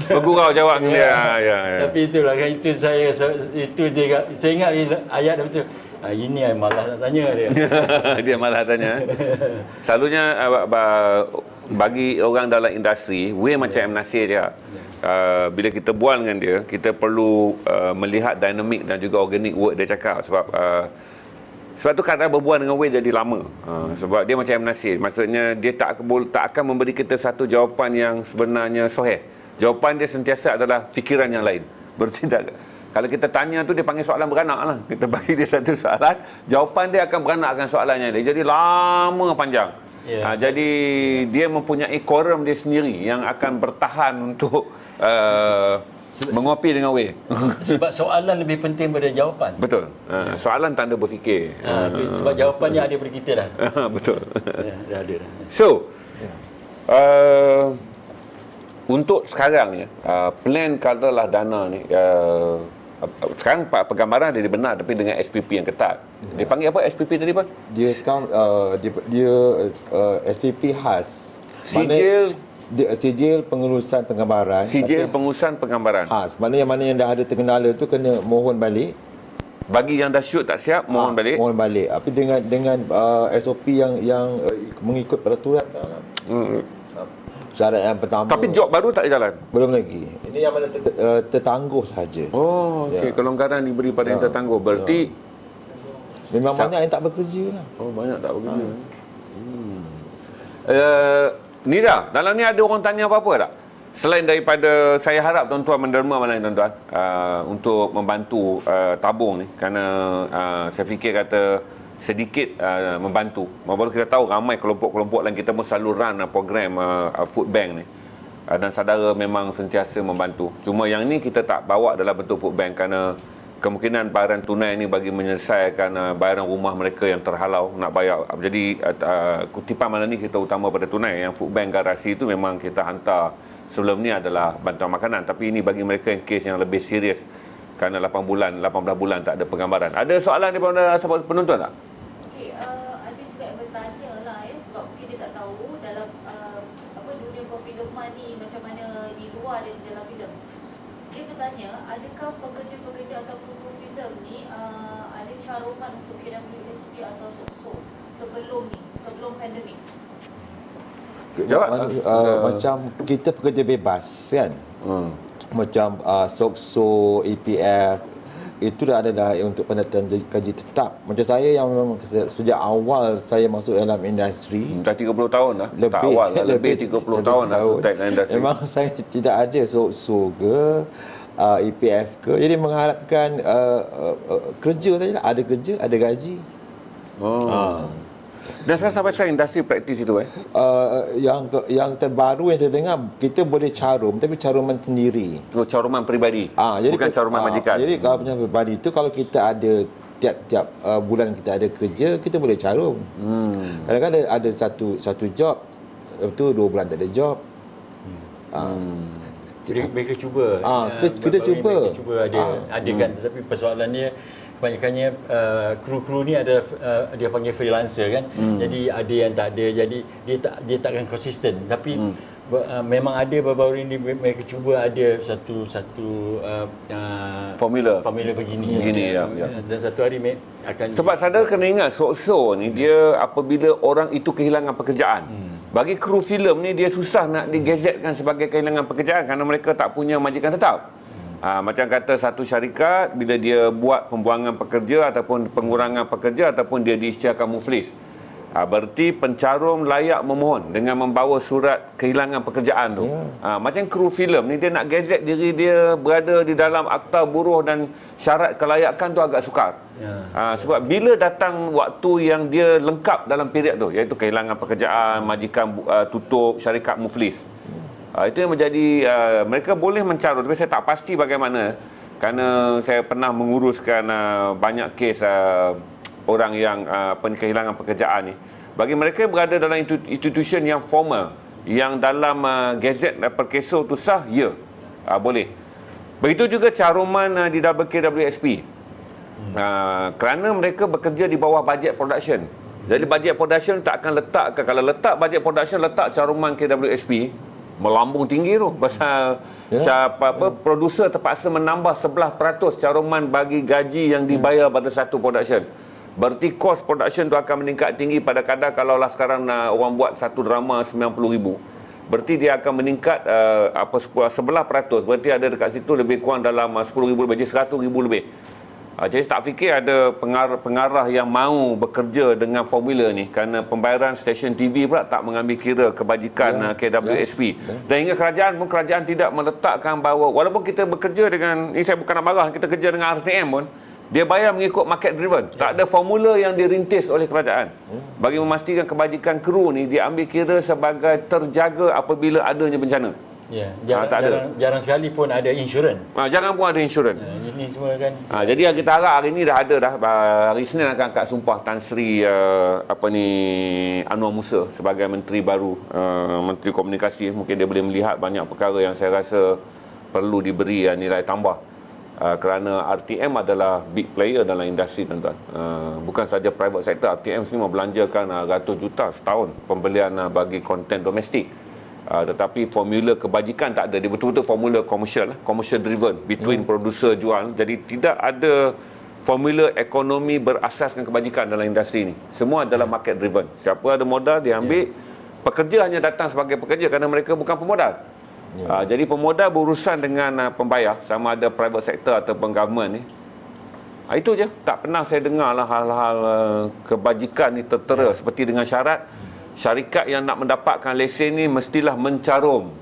Bergurau jawab dia. Ya. Tapi itulah kan, saya ingat ayat dia betul. Ini yang malas nak tanya dia. Dia malas tanya. Selalunya bagi orang dalam industri, macam M. Nasir dia. Bila kita bual dengan dia, kita perlu melihat dinamik dan juga organic work dia cakap. Sebab Sebab tu kadang berbual dengan Way jadi lama. Sebab dia macam M. Nasir. Maksudnya dia tak akan memberi kita satu jawapan yang sebenarnya sahih. Jawapan dia sentiasa adalah fikiran yang lain. Berarti tak, kalau kita tanya tu dia panggil soalan beranak lah. Kita bagi dia satu soalan, jawapan dia akan beranakkan soalannya dia. Jadi lama panjang. Jadi dia mempunyai quorum dia sendiri yang akan bertahan untuk mengopi dengan Way. Sebab soalan lebih penting daripada jawapan. Betul. Soalan tanda berfikir. Sebab jawapannya ada pada kita dah. Betul. Dah ada dah. So, untuk sekarang ya, plan katalah dana ni, sekarang penggambaran dia benar tapi dengan SPP yang ketat. Dia panggil apa SPP tadi, Pak? Dia sekarang dia SPP khas. Sijil pengurusan penggambaran. Sijil pengurusan penggambaran. Mana yang dah ada terkenala tu kena mohon balik. Bagi yang dah shoot tak siap, mohon balik. Mohon balik. Tapi dengan SOP yang mengikut peraturan. Syarat yang pertama. Tapi job baru tak jalan? Belum lagi. Ini yang mana tertangguh saja. Oh, okey. Kelonggaran diberi pada yang tertangguh. Berarti memang banyak yang tak bekerja lah. Oh, banyak tak bekerja. Nida, dalam ni ada orang tanya apa-apa tak? Selain daripada, saya harap tuan-tuan menderma mana tuan-tuan untuk membantu tabung ni, kerana saya fikir kata sedikit membantu. Baru kita tahu ramai kelompok-kelompok lain, kita pun selalu run program food bank ni, dan saudara memang sentiasa membantu. Cuma yang ni kita tak bawa dalam bentuk food bank kerana kemungkinan bayaran tunai ni bagi menyelesaikan bayaran rumah mereka yang terhalau nak bayar. Jadi kutipan malam ni kita utama pada tunai. Yang food bank garasi itu memang kita hantar sebelum ni adalah bantuan makanan. Tapi ini bagi mereka yang kes yang lebih serius kerana 18 bulan tak ada penggambaran. Ada soalan daripada penonton tak? Okey, ada juga yang bertanya lah ya, sebab mungkin dia tak tahu dalam dunia perfilman ni macam mana di luar dan dalam filem. Dia bertanya, adakah pekerja-pekerja atau kru filem ni ada caruman untuk KWSP atau SOKSO sebelum pandemik? Jawab. Macam kita pekerja bebas kan. Macam SOKSO, EPF itu dah ada dah untuk pendataan gaji tetap. Macam saya yang memang sejak awal saya masuk dalam industri dah 30 tahun dah. Tak awal dah, lebih 30 tahun dah start dalam industri. Memang saya tidak ada SOKSO ke EPF ke. Jadi mengharapkan kerja sajalah, ada kerja, ada gaji. Dan sampai saya industri praktis itu yang terbaru yang saya dengar, kita boleh carum tapi caruman sendiri. Oh, caruman peribadi. Jadi bukan caruman majikan. Jadi kalau punya peribadi itu, kalau kita ada tiap-tiap bulan kita ada kerja, kita boleh carum. Kadang-kadang ada satu job, lepas tu 2 bulan tak ada job. Mereka cuba. Kita cuba. Mereka cuba ada kan, tapi persoalannya kebanyakannya kru-kru ni ada dia panggil freelancer kan. Jadi ada yang tak ada, jadi dia takkan konsisten. Tapi memang ada baru-baru ini mereka cuba ada satu formula begini ya. Dan satu hari akan sebab saudara kena ingat SOKSO ni dia apabila orang itu kehilangan pekerjaan. Bagi kru filem ni dia susah nak digazetkan sebagai kehilangan pekerjaan kerana mereka tak punya majikan tetap. Macam kata satu syarikat bila dia buat pembuangan pekerja ataupun pengurangan pekerja ataupun dia diisytiharkan muflis, berarti pencarum layak memohon dengan membawa surat kehilangan pekerjaan tu. Macam kru filem ni dia nak gazet diri dia berada di dalam akta buruh dan syarat kelayakan tu agak sukar. Sebab bila datang waktu yang dia lengkap dalam period tu, iaitu kehilangan pekerjaan, majikan tutup, syarikat muflis, itu yang menjadi mereka boleh mencarut, tapi saya tak pasti bagaimana kerana saya pernah menguruskan banyak kes orang yang kehilangan pekerjaan ni. Bagi mereka yang berada dalam institusi yang formal, yang dalam gazet perkeso tu sah, boleh. Begitu juga caruman di KWSP. Kerana mereka bekerja di bawah bajet production. Jadi bajet production tak akan letak, kalau letak bajet production, letak caruman KWSP, melambung tinggi tu pasal producer terpaksa menambah 11% caruman bagi gaji yang dibayar pada satu production. Berarti kos production tu akan meningkat tinggi. Pada kadar kalau lah sekarang orang buat satu drama 90,000, berarti dia akan meningkat 11%. Berarti ada dekat situ lebih kurang dalam 10,000 lebih, 100,000 lebih. Jadi tak fikir ada pengarah yang mahu bekerja dengan formula ni kerana pembayaran stesen TV pula tak mengambil kira kebajikan KWSP. Dan hingga kerajaan tidak meletakkan bahawa walaupun kita bekerja dengan, ini saya bukan nak marah, kita kerja dengan RTM pun, dia bayar mengikut market driven. Tak ada formula yang dirintis oleh kerajaan bagi memastikan kebajikan kru ni diambil kira sebagai terjaga apabila adanya bencana. Ya, jarang sekali pun ada insurans. Jarang pun ada insurans. Ini semua kan. Jadi yang kita harap hari ini dah ada dah. Hari Senin akan angkat sumpah Tan Sri Anwar Musa sebagai menteri baru, menteri komunikasi. Mungkin dia boleh melihat banyak perkara yang saya rasa perlu diberi nilai tambah. Kerana RTM adalah big player dalam industri, tuan-tuan. Bukan saja private sector, RTM sendiri membelanjakan ratus juta setahun pembelian bagi konten domestik. Tetapi formula kebajikan tak ada. Dia betul-betul formula commercial driven between producer jual. Jadi tidak ada formula ekonomi berasaskan kebajikan dalam industri ini. Semua adalah market driven. Siapa ada modal dia ambil. Pekerja hanya datang sebagai pekerja kerana mereka bukan pemodal. Jadi pemodal berurusan dengan pembayar, sama ada private sector ataupun government ni. Itu je. Tak pernah saya dengarlah hal-hal kebajikan ni tertera seperti dengan syarat syarikat yang nak mendapatkan lesen ni mestilah mencarum,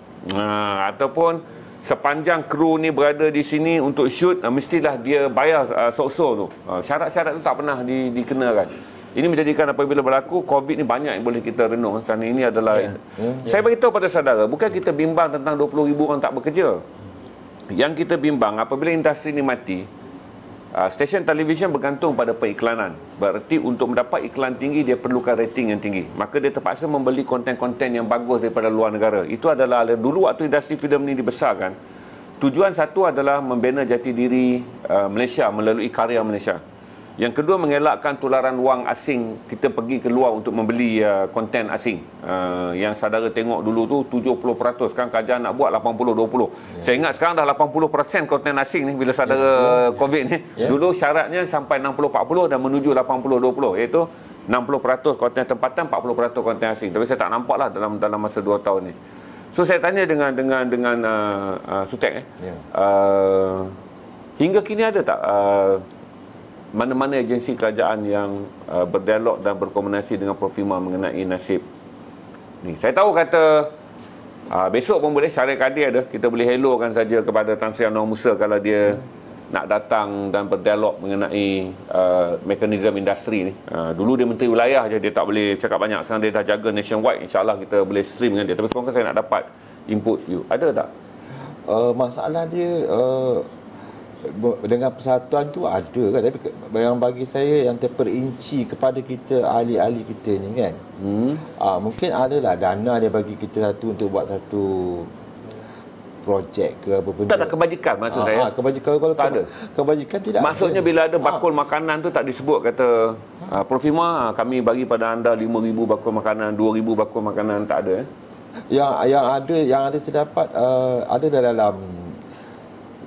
ataupun sepanjang kru ni berada di sini untuk shoot, mestilah dia bayar sok-sok tu. Syarat-syarat tu tak pernah dikenakan. Ini menjadikan apabila berlaku COVID ni banyak yang boleh kita renung, kerana ini adalah saya beritahu pada saudara, bukan kita bimbang tentang 20,000 orang tak bekerja. Yang kita bimbang apabila industri ni mati, stesen televisyen bergantung pada periklanan. Berarti untuk mendapat iklan tinggi, dia perlukan rating yang tinggi. Maka dia terpaksa membeli konten-konten yang bagus daripada luar negara. Itu adalah dulu waktu industri filem ini dibesarkan. Tujuan satu adalah membina jati diri Malaysia melalui karya Malaysia. Yang kedua, mengelakkan tularan wang asing, kita pergi keluar untuk membeli konten asing. Yang saudara tengok dulu tu 70%, sekarang kerajaan nak buat 80-20. Saya ingat sekarang dah 80% konten asing ni bila saudara COVID ni. Dulu syaratnya sampai 60-40 dan menuju 80-20, iaitu 60% konten tempatan, 40% konten asing. Tapi saya tak nampak lah dalam masa 2 tahun ni. So saya tanya dengan Sutek hingga kini ada tak mana-mana agensi kerajaan yang berdialog dan berkomunikasi dengan Profima mengenai nasib ni? Saya tahu kata besok pun boleh Syarif Kadir ada, kita boleh hellokan saja kepada Tan Sri Anwar Musa kalau dia nak datang dan berdialog mengenai mekanisme industri ni. Dulu dia menteri wilayah je, dia tak boleh cakap banyak. Sekarang dia dah jaga nationwide, insyaAllah kita boleh stream dengan dia. Tapi sekarang saya nak dapat input you. Ada tak? Masalah dia dengan persatuan tu ada kan, tapi yang bagi saya yang terperinci kepada kita ahli-ahli kita ni kan, mungkin adalah dana dia bagi kita satu untuk buat satu projek ke apa pun. Tak ada kebajikan maksud saya. Kebajikan kalau tak ada. Kebajikan tidak maksudnya ada. Bila ada bakul makanan tu tak disebut kata Profima kami bagi pada anda 5,000 bakul makanan, 2,000 bakul makanan, tak ada. Yang ada saya dapat ada dalam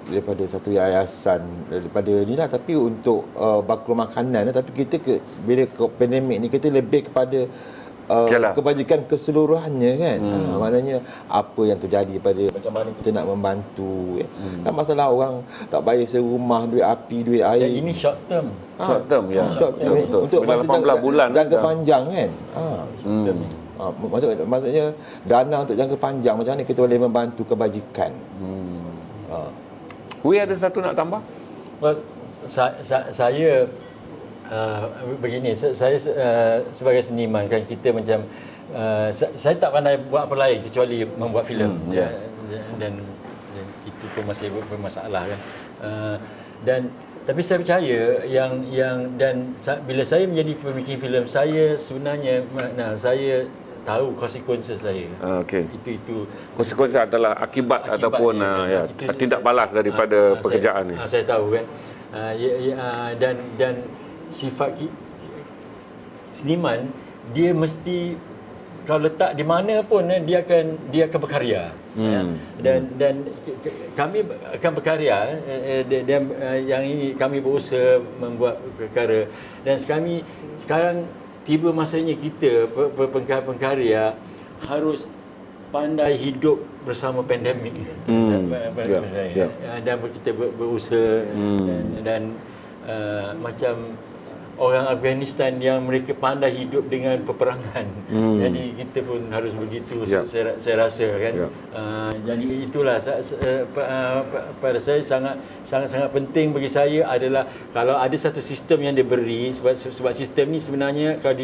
daripada satu yayasan daripada ni lah, tapi untuk bakul makanan, tapi kita bila pandemik ni kita lebih kepada kebajikan keseluruhannya kan. Maknanya apa yang terjadi pada macam mana kita nak membantu kan, masalah orang tak bayar serumah, duit api, duit air. Ini short term. Short term untuk 18 bulan jangka panjang kan. Maksudnya dana untuk jangka panjang, macam mana kita boleh membantu kebajikan. Hui ada satu nak tambah? Saya begini, saya sebagai seniman kan, kita macam saya tak pandai buat apa lain kecuali membuat filem. Dan itu pun masih bermasalah kan. Dan tapi saya percaya dan bila saya menjadi pembikin filem, saya sebenarnya saya tahu konsekuensi saya. Itu konsekuensi adalah akibat ataupun tindak balas daripada pekerjaan ni. Saya tahu kan. Dan sifat seniman, dia mesti kalau letak di mana pun dia akan berkarya. Dan kami akan berkarya, dan yang ini kami berusaha membuat perkara, dan sekarang tiba masanya kita pengkarya harus pandai hidup bersama pandemik. Dan kita berusaha, dan macam orang Afghanistan yang mereka pandai hidup dengan peperangan. Jadi kita pun harus begitu, saya rasa kan. Jadi itulah pada saya sangat penting bagi saya adalah kalau ada satu sistem yang diberi, sebab sistem ni sebenarnya kalau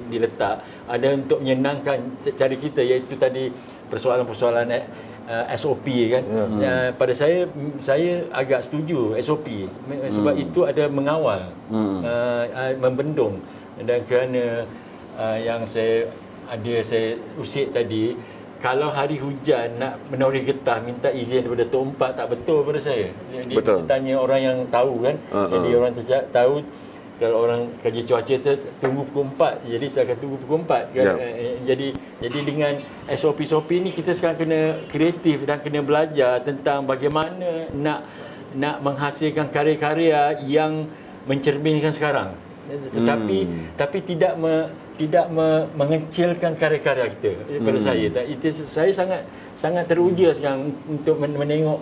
diletak ada untuk menyenangkan cara kita, iaitu tadi persoalan-persoalan SOP kan. Pada saya agak setuju SOP sebab itu ada mengawal, membendung, dan kerana yang saya usik tadi, kalau hari hujan nak menoreh getah minta izin daripada Tok Empat tak betul pada saya. Dia mesti tanya orang yang tahu kan. Jadi orang tahu. Kalau orang kaji cuaca tu tunggu pukul 4, jadi saya akan tunggu pukul 4 kan. Jadi dengan SOP ni kita sekarang kena kreatif dan kena belajar tentang bagaimana nak menghasilkan karya-karya yang mencerminkan sekarang. Tetapi tidak mengecilkan karya-karya kita. Pada saya sangat teruja sekarang untuk menengok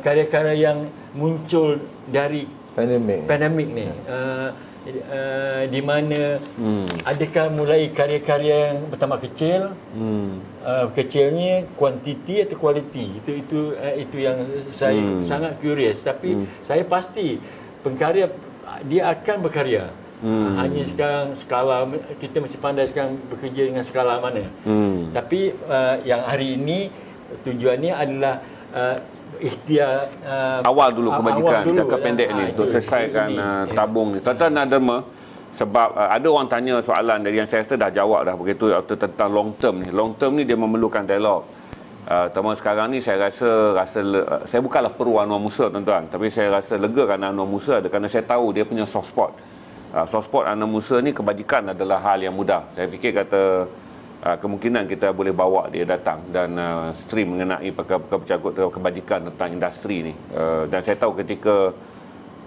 karya-karya yang muncul dari pandemik ni, di mana adakah mulai karya-karya yang pertama kecil, kecilnya kuantiti atau kualiti, itu yang saya sangat curious. Tapi saya pasti pengkarya dia akan berkarya. Hanya sekarang skala kita mesti pandai sekarang bekerja dengan skala mana. Tapi yang hari ini tujuannya adalah ikhtiar awal dulu kebajikan, jangka pendek ni untuk selesaikan tabung ni. Tuan-tuan dan derma, sebab ada orang tanya soalan dari yang saya kata dah jawab dah begitu, tentang long term ni. Long term ni dia memerlukan dialog. Terutama sekarang ni saya rasa saya bukanlah peru Anwar Musa tuan-tuan, tapi saya rasa lega kerana Anwar Musa ada, kerana saya tahu dia punya soft spot. Soft spot Anwar Musa ni kebajikan adalah hal yang mudah. Saya fikir kata kemungkinan kita boleh bawa dia datang dan stream mengenai percakap kebajikan tentang industri ni. Dan saya tahu ketika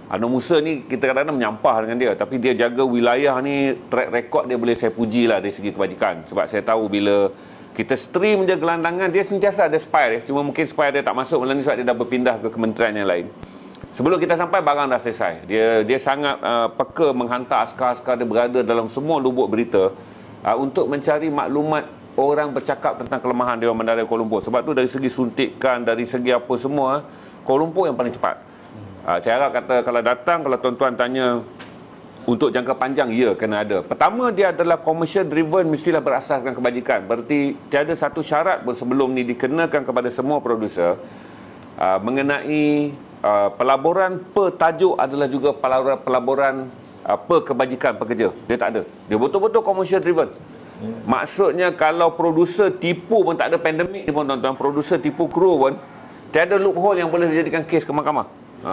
Anwar Musa ni kita kadang-kadang menyampah dengan dia, tapi dia jaga wilayah ni, track record dia boleh saya puji lah dari segi kebajikan. Sebab saya tahu bila kita stream je gelandangan, dia sentiasa ada spire. Cuma mungkin spire dia tak masuk malam ni sebab dia dah berpindah ke kementerian yang lain. Sebelum kita sampai, barang dah selesai. Dia sangat peka menghantar askar-askar dia berada dalam semua lubuk berita untuk mencari maklumat orang bercakap tentang kelemahan Dewan Bandaraya Kuala Lumpur. Sebab tu dari segi suntikan, dari segi apa semua, Kuala Lumpur yang paling cepat. Saya harap kata kalau datang, kalau tuan-tuan tanya untuk jangka panjang, ya, kena ada. Pertama, dia adalah commercial driven, mestilah berasaskan kebajikan. Berarti tiada satu syarat pun sebelum ni dikenakan kepada semua produser mengenai pelaburan per tajuk adalah juga pelaburan per kebajikan pekerja. Dia tak ada. Dia betul-betul commercial driven. Maksudnya kalau produser tipu pun, tak ada pandemik ni pun tuan-tuan, produser tipu kru pun tiada loophole yang boleh dijadikan kes ke mahkamah.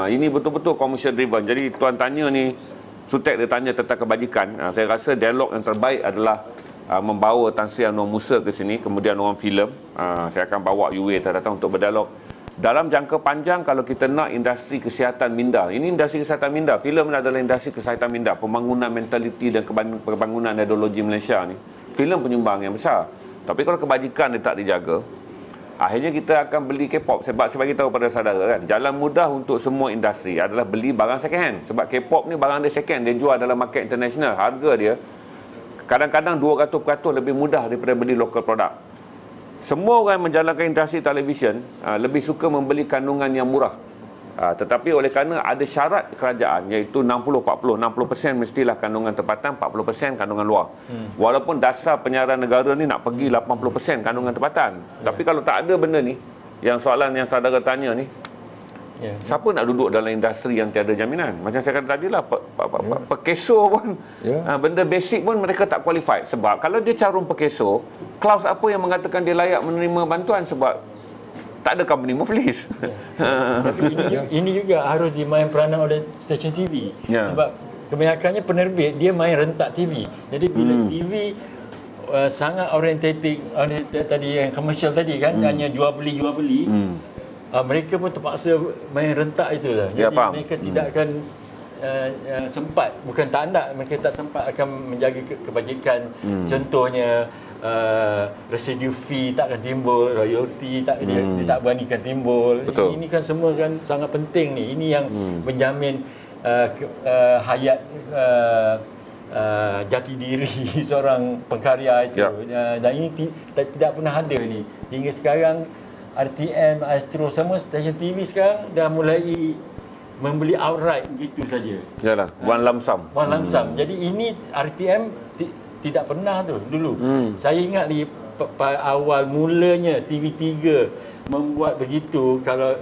Ini betul-betul commercial driven. Jadi tuan tanya ni, Sutek dia tanya tentang kebajikan. Saya rasa dialog yang terbaik adalah membawa Tan Sri Anwar Musa ke sini, kemudian orang filem. Saya akan bawa UA datang untuk berdialog. Dalam jangka panjang, kalau kita nak industri kesihatan minda, ini industri kesihatan minda, filem adalah industri kesihatan minda, pembangunan mentaliti dan pembangunan ideologi Malaysia ni, filem penyumbang yang besar. Tapi kalau kebajikan dia tak dijaga, akhirnya kita akan beli K-pop. Sebab saya bagi tahu pada saudara kan, jalan mudah untuk semua industri adalah beli barang second hand. Sebab K-pop ni barang dia second, dia jual dalam market international, harga dia kadang-kadang 200% lebih mudah daripada beli local product. Semua orang yang menjalankan industri televisyen lebih suka membeli kandungan yang murah. Tetapi oleh kerana ada syarat kerajaan, iaitu 60-40, 60% mestilah kandungan tempatan, 40% kandungan luar. Walaupun dasar penyiaran negara ni nak pergi 80% kandungan tempatan. Tapi kalau tak ada benda ni, yang soalan yang saudara tanya ni, siapa nak duduk dalam industri yang tiada jaminan? Macam saya kata tadi lah, pekeso pun, benda basic pun mereka tak qualified. Sebab kalau dia carum pekeso, clause apa yang mengatakan dia layak menerima bantuan? Sebab tak ada company move list. Tapi ini juga harus dimain peranan oleh stesen TV. Sebab kebanyakannya penerbit, dia main rentak TV. Jadi bila TV sangat orientated tadi, yang commercial tadi kan, hanya jual beli, mereka pun terpaksa main rentak itu lah. Jadi mereka tidak akan sempat, bukan tak nak, mereka tak sempat akan menjaga kebajikan. Contohnya residu fee tak akan timbul, royalty dia tak beranikan timbul. Ini kan semua kan sangat penting ni. Ini yang menjamin hayat jati diri seorang pengkarya itu. Dan ini tidak pernah ada ni. Hingga sekarang RTM, Astro, semua stesen TV sekarang dah mulai membeli outright gitu saja. Yalah, one lump sum. One lump sum. Jadi ini RTM tidak pernah tu dulu. Saya ingat di awal mulanya TV3 membuat begitu, kalau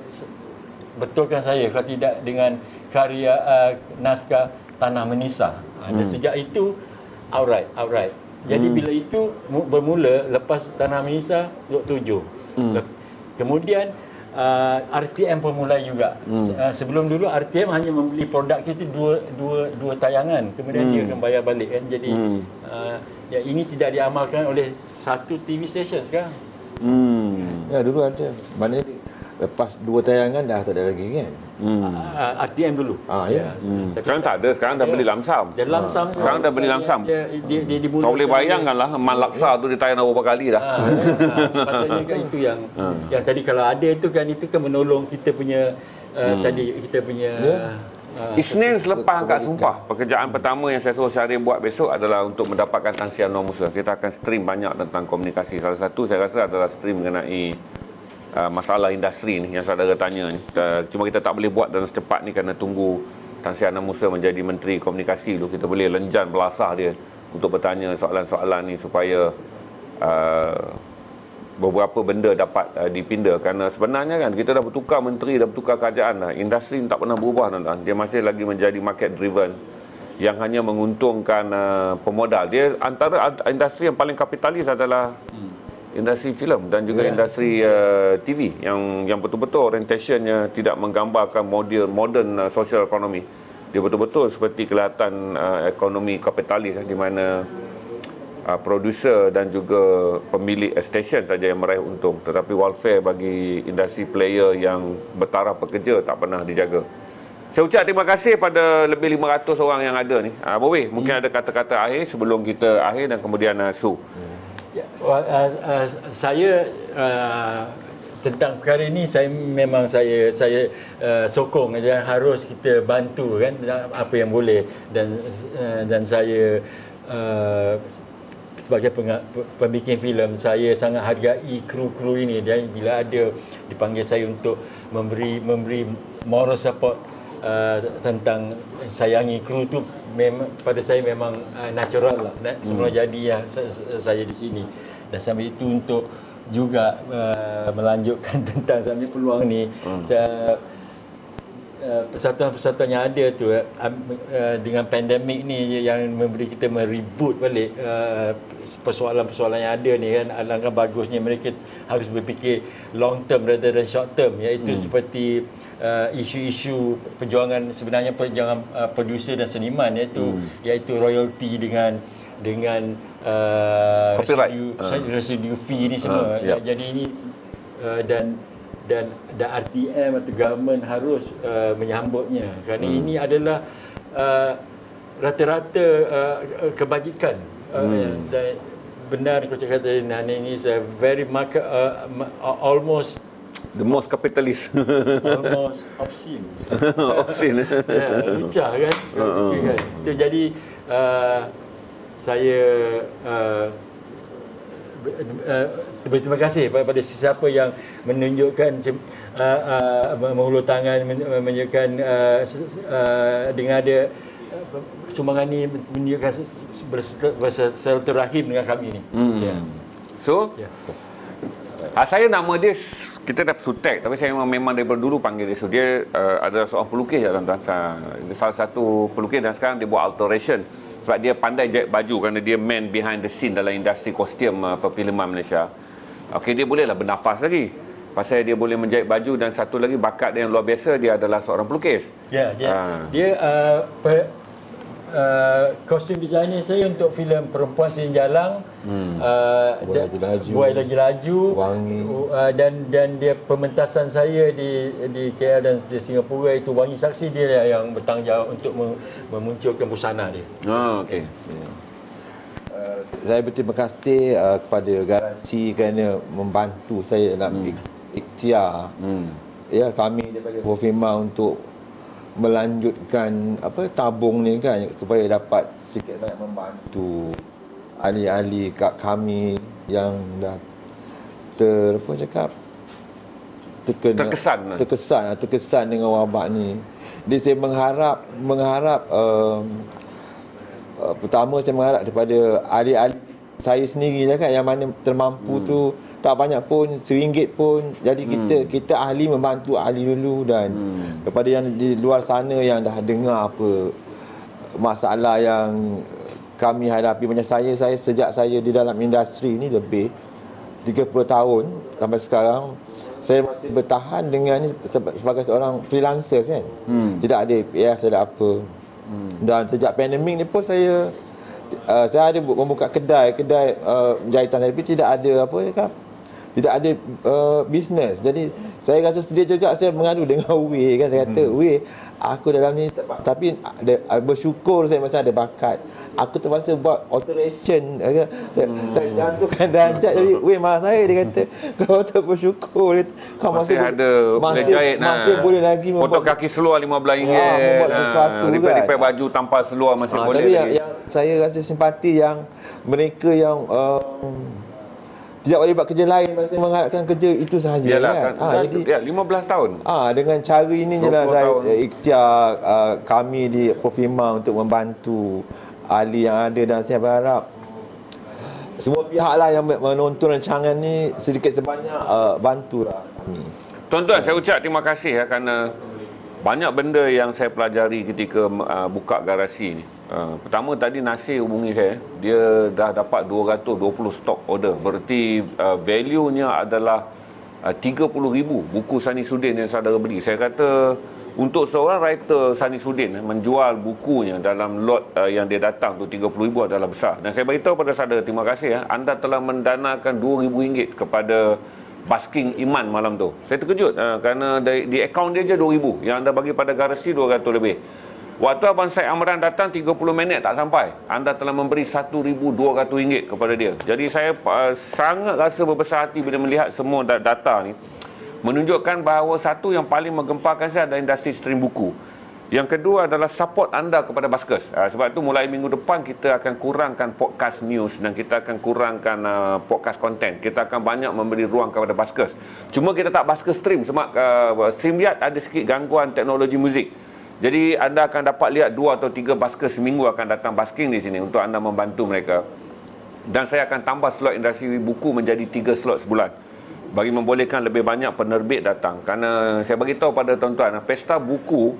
betulkan saya kalau tidak dengan karya naskah Tanah Menisa. Dan sejak itu outright. Jadi bila itu bermula lepas Tanah Menisa Lok 7. Kemudian RTM pun mulai juga. Sebelum dulu RTM hanya membeli produk kita dua tayangan, kemudian dia akan bayar balik kan. Jadi ya, ini tidak diamalkan oleh satu TV station sekarang. Ya, dulu ada. Maknanya lepas 2 tayangan dah tak ada lagi kan. RTM dulu. Ya. Sekarang tak ada, sekarang dah beli lamsam. Dia lamsam. Sekarang dah beli lamsam. Dia Kau boleh bayangkanlah Man Laksa tu dia tayang berapa kali dah. Sepatutnya kan itu yang tadi kalau ada itu kan menolong kita punya tadi kita punya Isnin selepas angkat sumpah, pekerjaan pertama yang saya suruh Syahrir buat besok adalah untuk mendapatkan tangsihan Nur Musa. Kita akan stream banyak tentang komunikasi. Salah satu saya rasa adalah stream mengenai masalah industri ni yang saudara tanya ni. Cuma kita tak boleh buat dalam secepat ni kerana tunggu Tan Sri Anand Musa menjadi Menteri Komunikasi dulu. Kita boleh lenjan belasah dia untuk bertanya soalan-soalan ni supaya beberapa benda dapat dipinda. Kerana sebenarnya kan kita dah bertukar menteri, dah bertukar kerajaan dah. Industri tak pernah berubah tuan-tuan. Dia masih lagi menjadi market driven yang hanya menguntungkan pemodal. Dia antara industri yang paling kapitalis adalah industri filem dan juga industri TV yang betul-betul orientationnya tidak menggambarkan modern social economy. Dia betul-betul seperti kelihatan ekonomi kapitalis di mana producer dan juga pemilik stesen saja yang meraih untung, tetapi welfare bagi industri player yang bertaraf pekerja tak pernah dijaga. Saya ucap terima kasih pada lebih 500 orang yang ada ni. Bowie, mungkin ada kata-kata akhir sebelum kita akhir dan kemudian Su. Saya tentang perkara ini saya memang saya sokong dan harus kita bantu kan apa yang boleh, dan saya sebagai pembikin filem saya sangat hargai kru-kru ini, dan bila ada dipanggil saya untuk memberi moral support tentang sayangi kru tu, memang pada saya memang natural lah. Semula jadi ya saya di sini, dan sambil itu untuk juga melanjutkan tentang sebenarnya peluang ni. Persatuan-persatuan yang ada tu dengan pandemik ni yang memberi kita mereboot balik persoalan-persoalan yang ada ni kan. Alangkah bagusnya mereka harus berfikir long term rather than short term, iaitu seperti isu-isu perjuangan, sebenarnya perjuangan producer dan seniman, iaitu royalty dengan residu fee ni semua. Jadi ini dan RTM atau government harus menyambutnya, kerana ini adalah rata-rata kebajikan. Dan benar kau cakap tadi, ini is a very market, almost the most capitalist. Almost obscene. Obscene. Lucah kan? Itu jadi saya berterima kasih kepada sesiapa yang menunjukkan menghulur tangan, menunjukkan dengan ada sumbangan ni, menunjukkan bersilaturahim dengan kami ni. So, saya nama dia, kita dah sutek, tapi saya memang daripada dulu panggil dia. So, dia adalah seorang pelukis ya tuan-tuan. Salah satu pelukis, dan sekarang dia buat alteration sebab dia pandai jahit baju, kerana dia man behind the scene dalam industri kostum perfilman Malaysia. Okey, dia bolehlah bernafas lagi pasal dia boleh menjahit baju, dan satu lagi bakat dia yang luar biasa, dia adalah seorang pelukis. Ya, dia kostum designer saya untuk filem Perempuan Senjalang, Buai Lagi Laju, Wangi, dan dia pementasan saya di KL dan di Singapura itu Wangi Saksi, dia yang bertanggungjawab untuk memunculkan busana dia. Okey. Saya berterima kasih kepada Garansi kerana membantu saya dalam ikhtiar kami daripada Perfilman untuk melanjutkan tabung ni kan, supaya dapat sikit banyak membantu ahli-ahli kami yang dah terkesan dengan wabak ni. Jadi saya mengharap pertama saya mengharap daripada ahli-ahli saya sendiri lah kan, yang mana termampu tu tak banyak pun, RM1 pun. Jadi kita ahli membantu ahli dulu, dan kepada yang di luar sana yang dah dengar apa masalah yang kami hadapi, macam saya sejak saya di dalam industri ni lebih 30 tahun sampai sekarang, saya masih bertahan dengan ni sebagai seorang freelancer kan. Tidak ada APF, tidak ada apa. Dan sejak pandemik ni pun saya ada membuka kedai jahitan, tapi tidak ada tidak ada bisnes. Jadi saya rasa sedia juga saya mengadu dengan Wei kan. Saya kata, Wei, aku dalam ni tapi bersyukur saya masih ada bakat. Aku terpaksa buat alteration. Saya jatuhkan darjat. Jadi Wei marah saya, dia kata, kau tak bersyukur, kau masih ada masih boleh lagi potong kaki seluar RM15, membuat sesuatu repair baju tanpa seluar masih boleh. Tapi yang saya rasa simpati yang mereka yang tidak boleh buat kerja lain, masih mengharapkan kerja itu sahaja kan. Jadi 15 tahun. Dengan cara ini je lah saya ikhtiar kami di Profima untuk membantu ahli yang ada, dan saya berharap semua pihak lah yang menonton rancangan ni sedikit sebanyak bantulah kami. Tuan-tuan, saya ucap terima kasih kerana banyak benda yang saya pelajari ketika buka garasi ni. Pertama tadi Nasir hubungi saya, dia dah dapat 220 stok order. Berarti value-nya adalah 30,000 buku Sani Sudin yang saudara beli. Saya kata untuk seorang writer Sani Sudin menjual bukunya dalam lot yang dia datang tu 30,000 adalah besar. Dan saya beritahu pada saudara, terima kasih anda telah mendanakan RM2,000 kepada Basking Iman malam tu. Saya terkejut kerana di akaun dia je 2,000, yang anda bagi pada garasi 200 lebih. Waktu Abang Syed Amran datang 30 minit tak sampai, anda telah memberi RM1,200 kepada dia. Jadi saya sangat rasa berbesar hati bila melihat semua data ni, menunjukkan bahawa satu yang paling menggemparkan saya adalah industri stream buku. Yang kedua adalah support anda kepada Baskers. Sebab itu mulai minggu depan kita akan kurangkan podcast news dan kita akan kurangkan podcast content. Kita akan banyak memberi ruang kepada Baskers. Cuma kita tak Baskers stream sebab StreamYard ada sikit gangguan teknologi muzik. Jadi anda akan dapat lihat 2 atau 3 Baskers seminggu akan datang basking di sini untuk anda membantu mereka. Dan saya akan tambah slot industri buku menjadi 3 slot sebulan, bagi membolehkan lebih banyak penerbit datang. Kerana saya beritahu pada tuan-tuan, pesta buku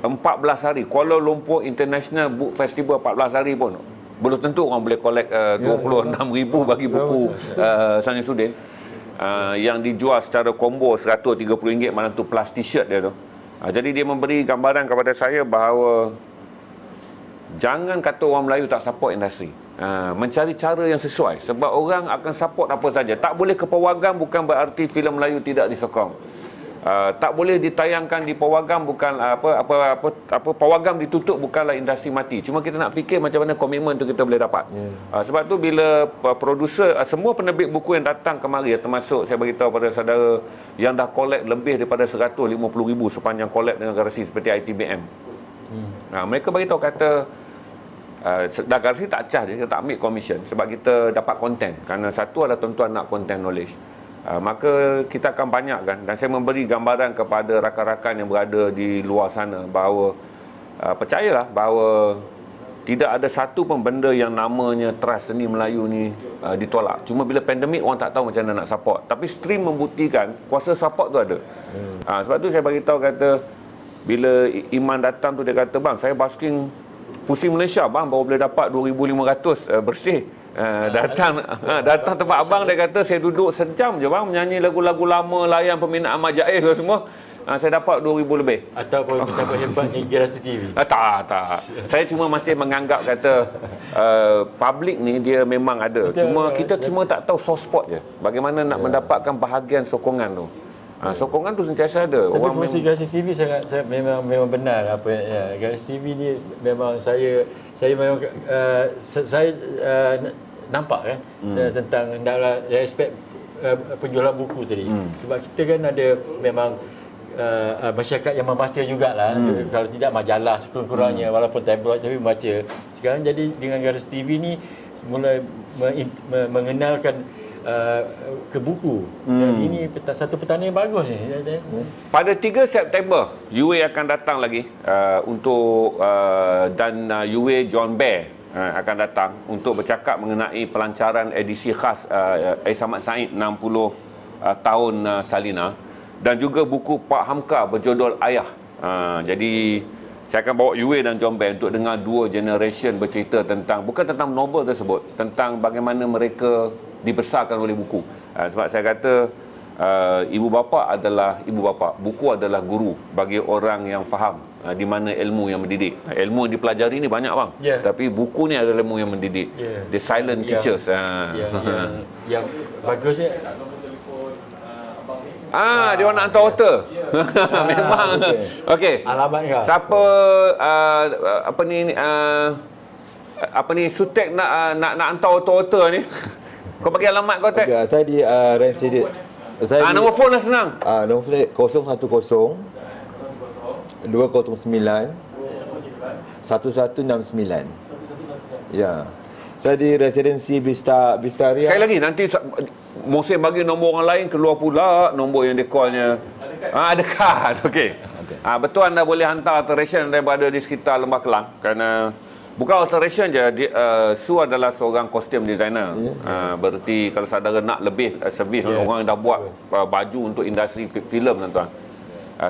14 hari, Kuala Lumpur International Book Festival 14 hari pun belum tentu orang boleh collect 26,000 bagi buku Sani Sudin yang dijual secara combo RM130 malam tu, plus t-shirt dia tu. Jadi dia memberi gambaran kepada saya bahawa jangan kata orang Melayu tak support industri. Mencari cara yang sesuai, sebab orang akan support apa saja. Tak boleh ke pawagam bukan berarti filem Melayu tidak disokong. Tak boleh ditayangkan di pawagam bukan pawagam ditutup bukanlah industri mati. Cuma kita nak fikir macam mana komitmen tu kita boleh dapat. Sebab tu bila produser, semua penerbit buku yang datang kemari, termasuk saya beritahu pada saudara yang dah collect lebih daripada 150,000 sepanjang collect dengan garasi seperti ITBM. Mereka beritahu kata dah garasi tak charge, kita tak ambil commission sebab kita dapat konten. Kerana satu adalah tuan-tuan nak content knowledge. Maka kita akan banyakkan, dan saya memberi gambaran kepada rakan-rakan yang berada di luar sana bahawa percayalah bahawa tidak ada satu pun benda yang namanya trust seni Melayu ni ditolak. Cuma bila pandemik orang tak tahu macam mana nak support. Tapi stream membuktikan kuasa support tu ada. Sebab tu saya beritahu kata, bila Iman datang tu dia kata, bang saya basking pusing Malaysia bang baru boleh dapat 2,500 bersih. Datang tempat abang, dia kata saya duduk sejam je bang menyanyi lagu-lagu lama, layan peminat Ahmad Jaiz semua, saya dapat 2,000 lebih. Ataupun betapa hebatnya Garasi TV. Tak. Saya cuma masih menganggap kata public ni dia memang ada. Cuma kita cuma tak tahu soft spot je. Bagaimana nak mendapatkan bahagian sokongan tu. Sokongan tu sentiasa ada. Tapi fungsi Garasi TV saya memang benar apa ya. Garasi TV ni memang saya memang saya nampak kan tentang dalam aspek penjualan buku tadi. Sebab kita kan ada memang masyarakat yang membaca jugalah. Kalau tidak majalah sekurang-kurangnya, walaupun tabloid tapi membaca. Sekarang jadi dengan Garas TV ni mulai mengenalkan ke buku. Dan ini satu petanda yang bagus ni. Pada 3 September, UA akan datang lagi untuk dan UA John Bear akan datang untuk bercakap mengenai pelancaran edisi khas Ais Ahmad Said 60 tahun Salina, dan juga buku Pak Hamka berjudul Ayah. Jadi saya akan bawa UA dan John Bear untuk dengar dua generation bercerita tentang, bukan tentang novel tersebut, tentang bagaimana mereka dibesarkan oleh buku. Sebab saya kata ibu bapa adalah ibu bapa, buku adalah guru bagi orang yang faham di mana ilmu yang mendidik. Ilmu yang dipelajari ni banyak bang, tapi buku ni adalah ilmu yang mendidik. The silent teachers. Yang bagusnya dia orang nak hantar water. Memang. Okey. Alamat kau. Siapa apa ni Sutek nak hantar water ni? Kau bagi alamat kau, Tek. Okay, saya di Range Credit. Nombor phone lah senang. Nombor phone 010 209 1169. Ya. Saya di residensi Bistaria. Sekali lagi, nanti Mohsin bagi nombor orang lain, keluar pula nombor yang dia callnya. Dekat. Okey. Betul, anda boleh hantar alteration daripada di sekitar Lembah Kelang, kerana bukan alteration je, Su adalah seorang kostum designer. Berarti kalau saudara nak lebih servis orang yang dah buat baju untuk industri filem, tuan-tuan,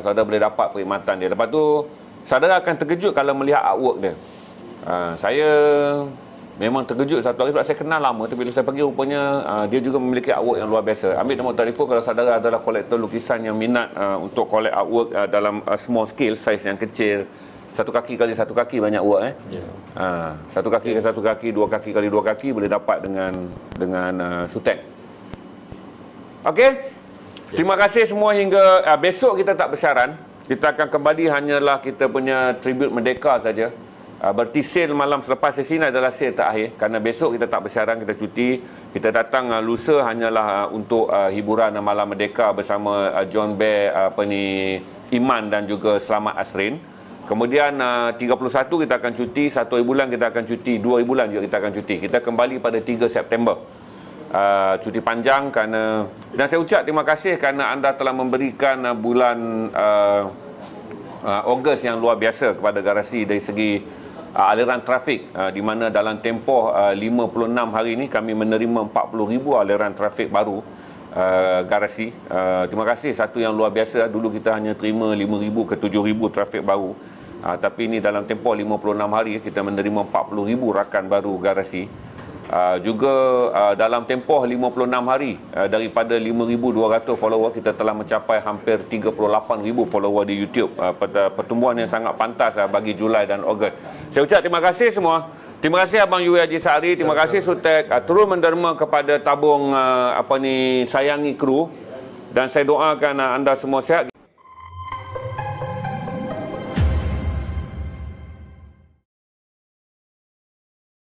saudara boleh dapat perkhidmatan dia. Lepas tu saudara akan terkejut kalau melihat artwork dia. Saya memang terkejut satu hari sebab saya kenal lama, tapi bila saya pergi rupanya dia juga memiliki artwork yang luar biasa. Ambil nombor telefon kalau saudara adalah kolektor lukisan yang minat untuk collect artwork dalam small scale, saiz yang kecil. 1 kaki kali 1 kaki banyak work 1 kaki kali 1 kaki, 2 kaki kali 2 kaki boleh dapat dengan Sutek. Okey. Terima kasih semua hingga besok kita tak bersiaran. Kita akan kembali hanyalah kita punya tribute Merdeka saja. Berarti sale malam selepas sesi ini adalah sale terakhir, kerana besok kita tak bersiaran, kita cuti. Kita datang lusa hanyalah untuk hiburan malam Merdeka bersama John Bear, Iman dan juga Selamat Asrin. Kemudian 31 kita akan cuti, 1 bulan kita akan cuti, 2 bulan juga kita akan cuti. Kita kembali pada 3 September. Cuti panjang kerana, dan saya ucap terima kasih kerana anda telah memberikan bulan Ogos yang luar biasa kepada Garasi dari segi aliran trafik, di mana dalam tempoh 56 hari ini kami menerima 40,000 aliran trafik baru Garasi. Terima kasih, satu yang luar biasa. Dulu kita hanya terima 5,000 ke 7,000 trafik baru. Tapi ini dalam tempoh 56 hari kita menerima 40,000 rakan baru Garasi. Juga dalam tempoh 56 hari daripada 5,200 follower kita telah mencapai hampir 38,000 follower di YouTube. Pada pertumbuhan yang sangat pantas bagi Julai dan Ogos. Saya ucap terima kasih semua. Terima kasih Abang Yui Haji Sa'ari, terima kasih Sutek, turut menderma kepada tabung sayangi kru, dan saya doakan anda semua sihat.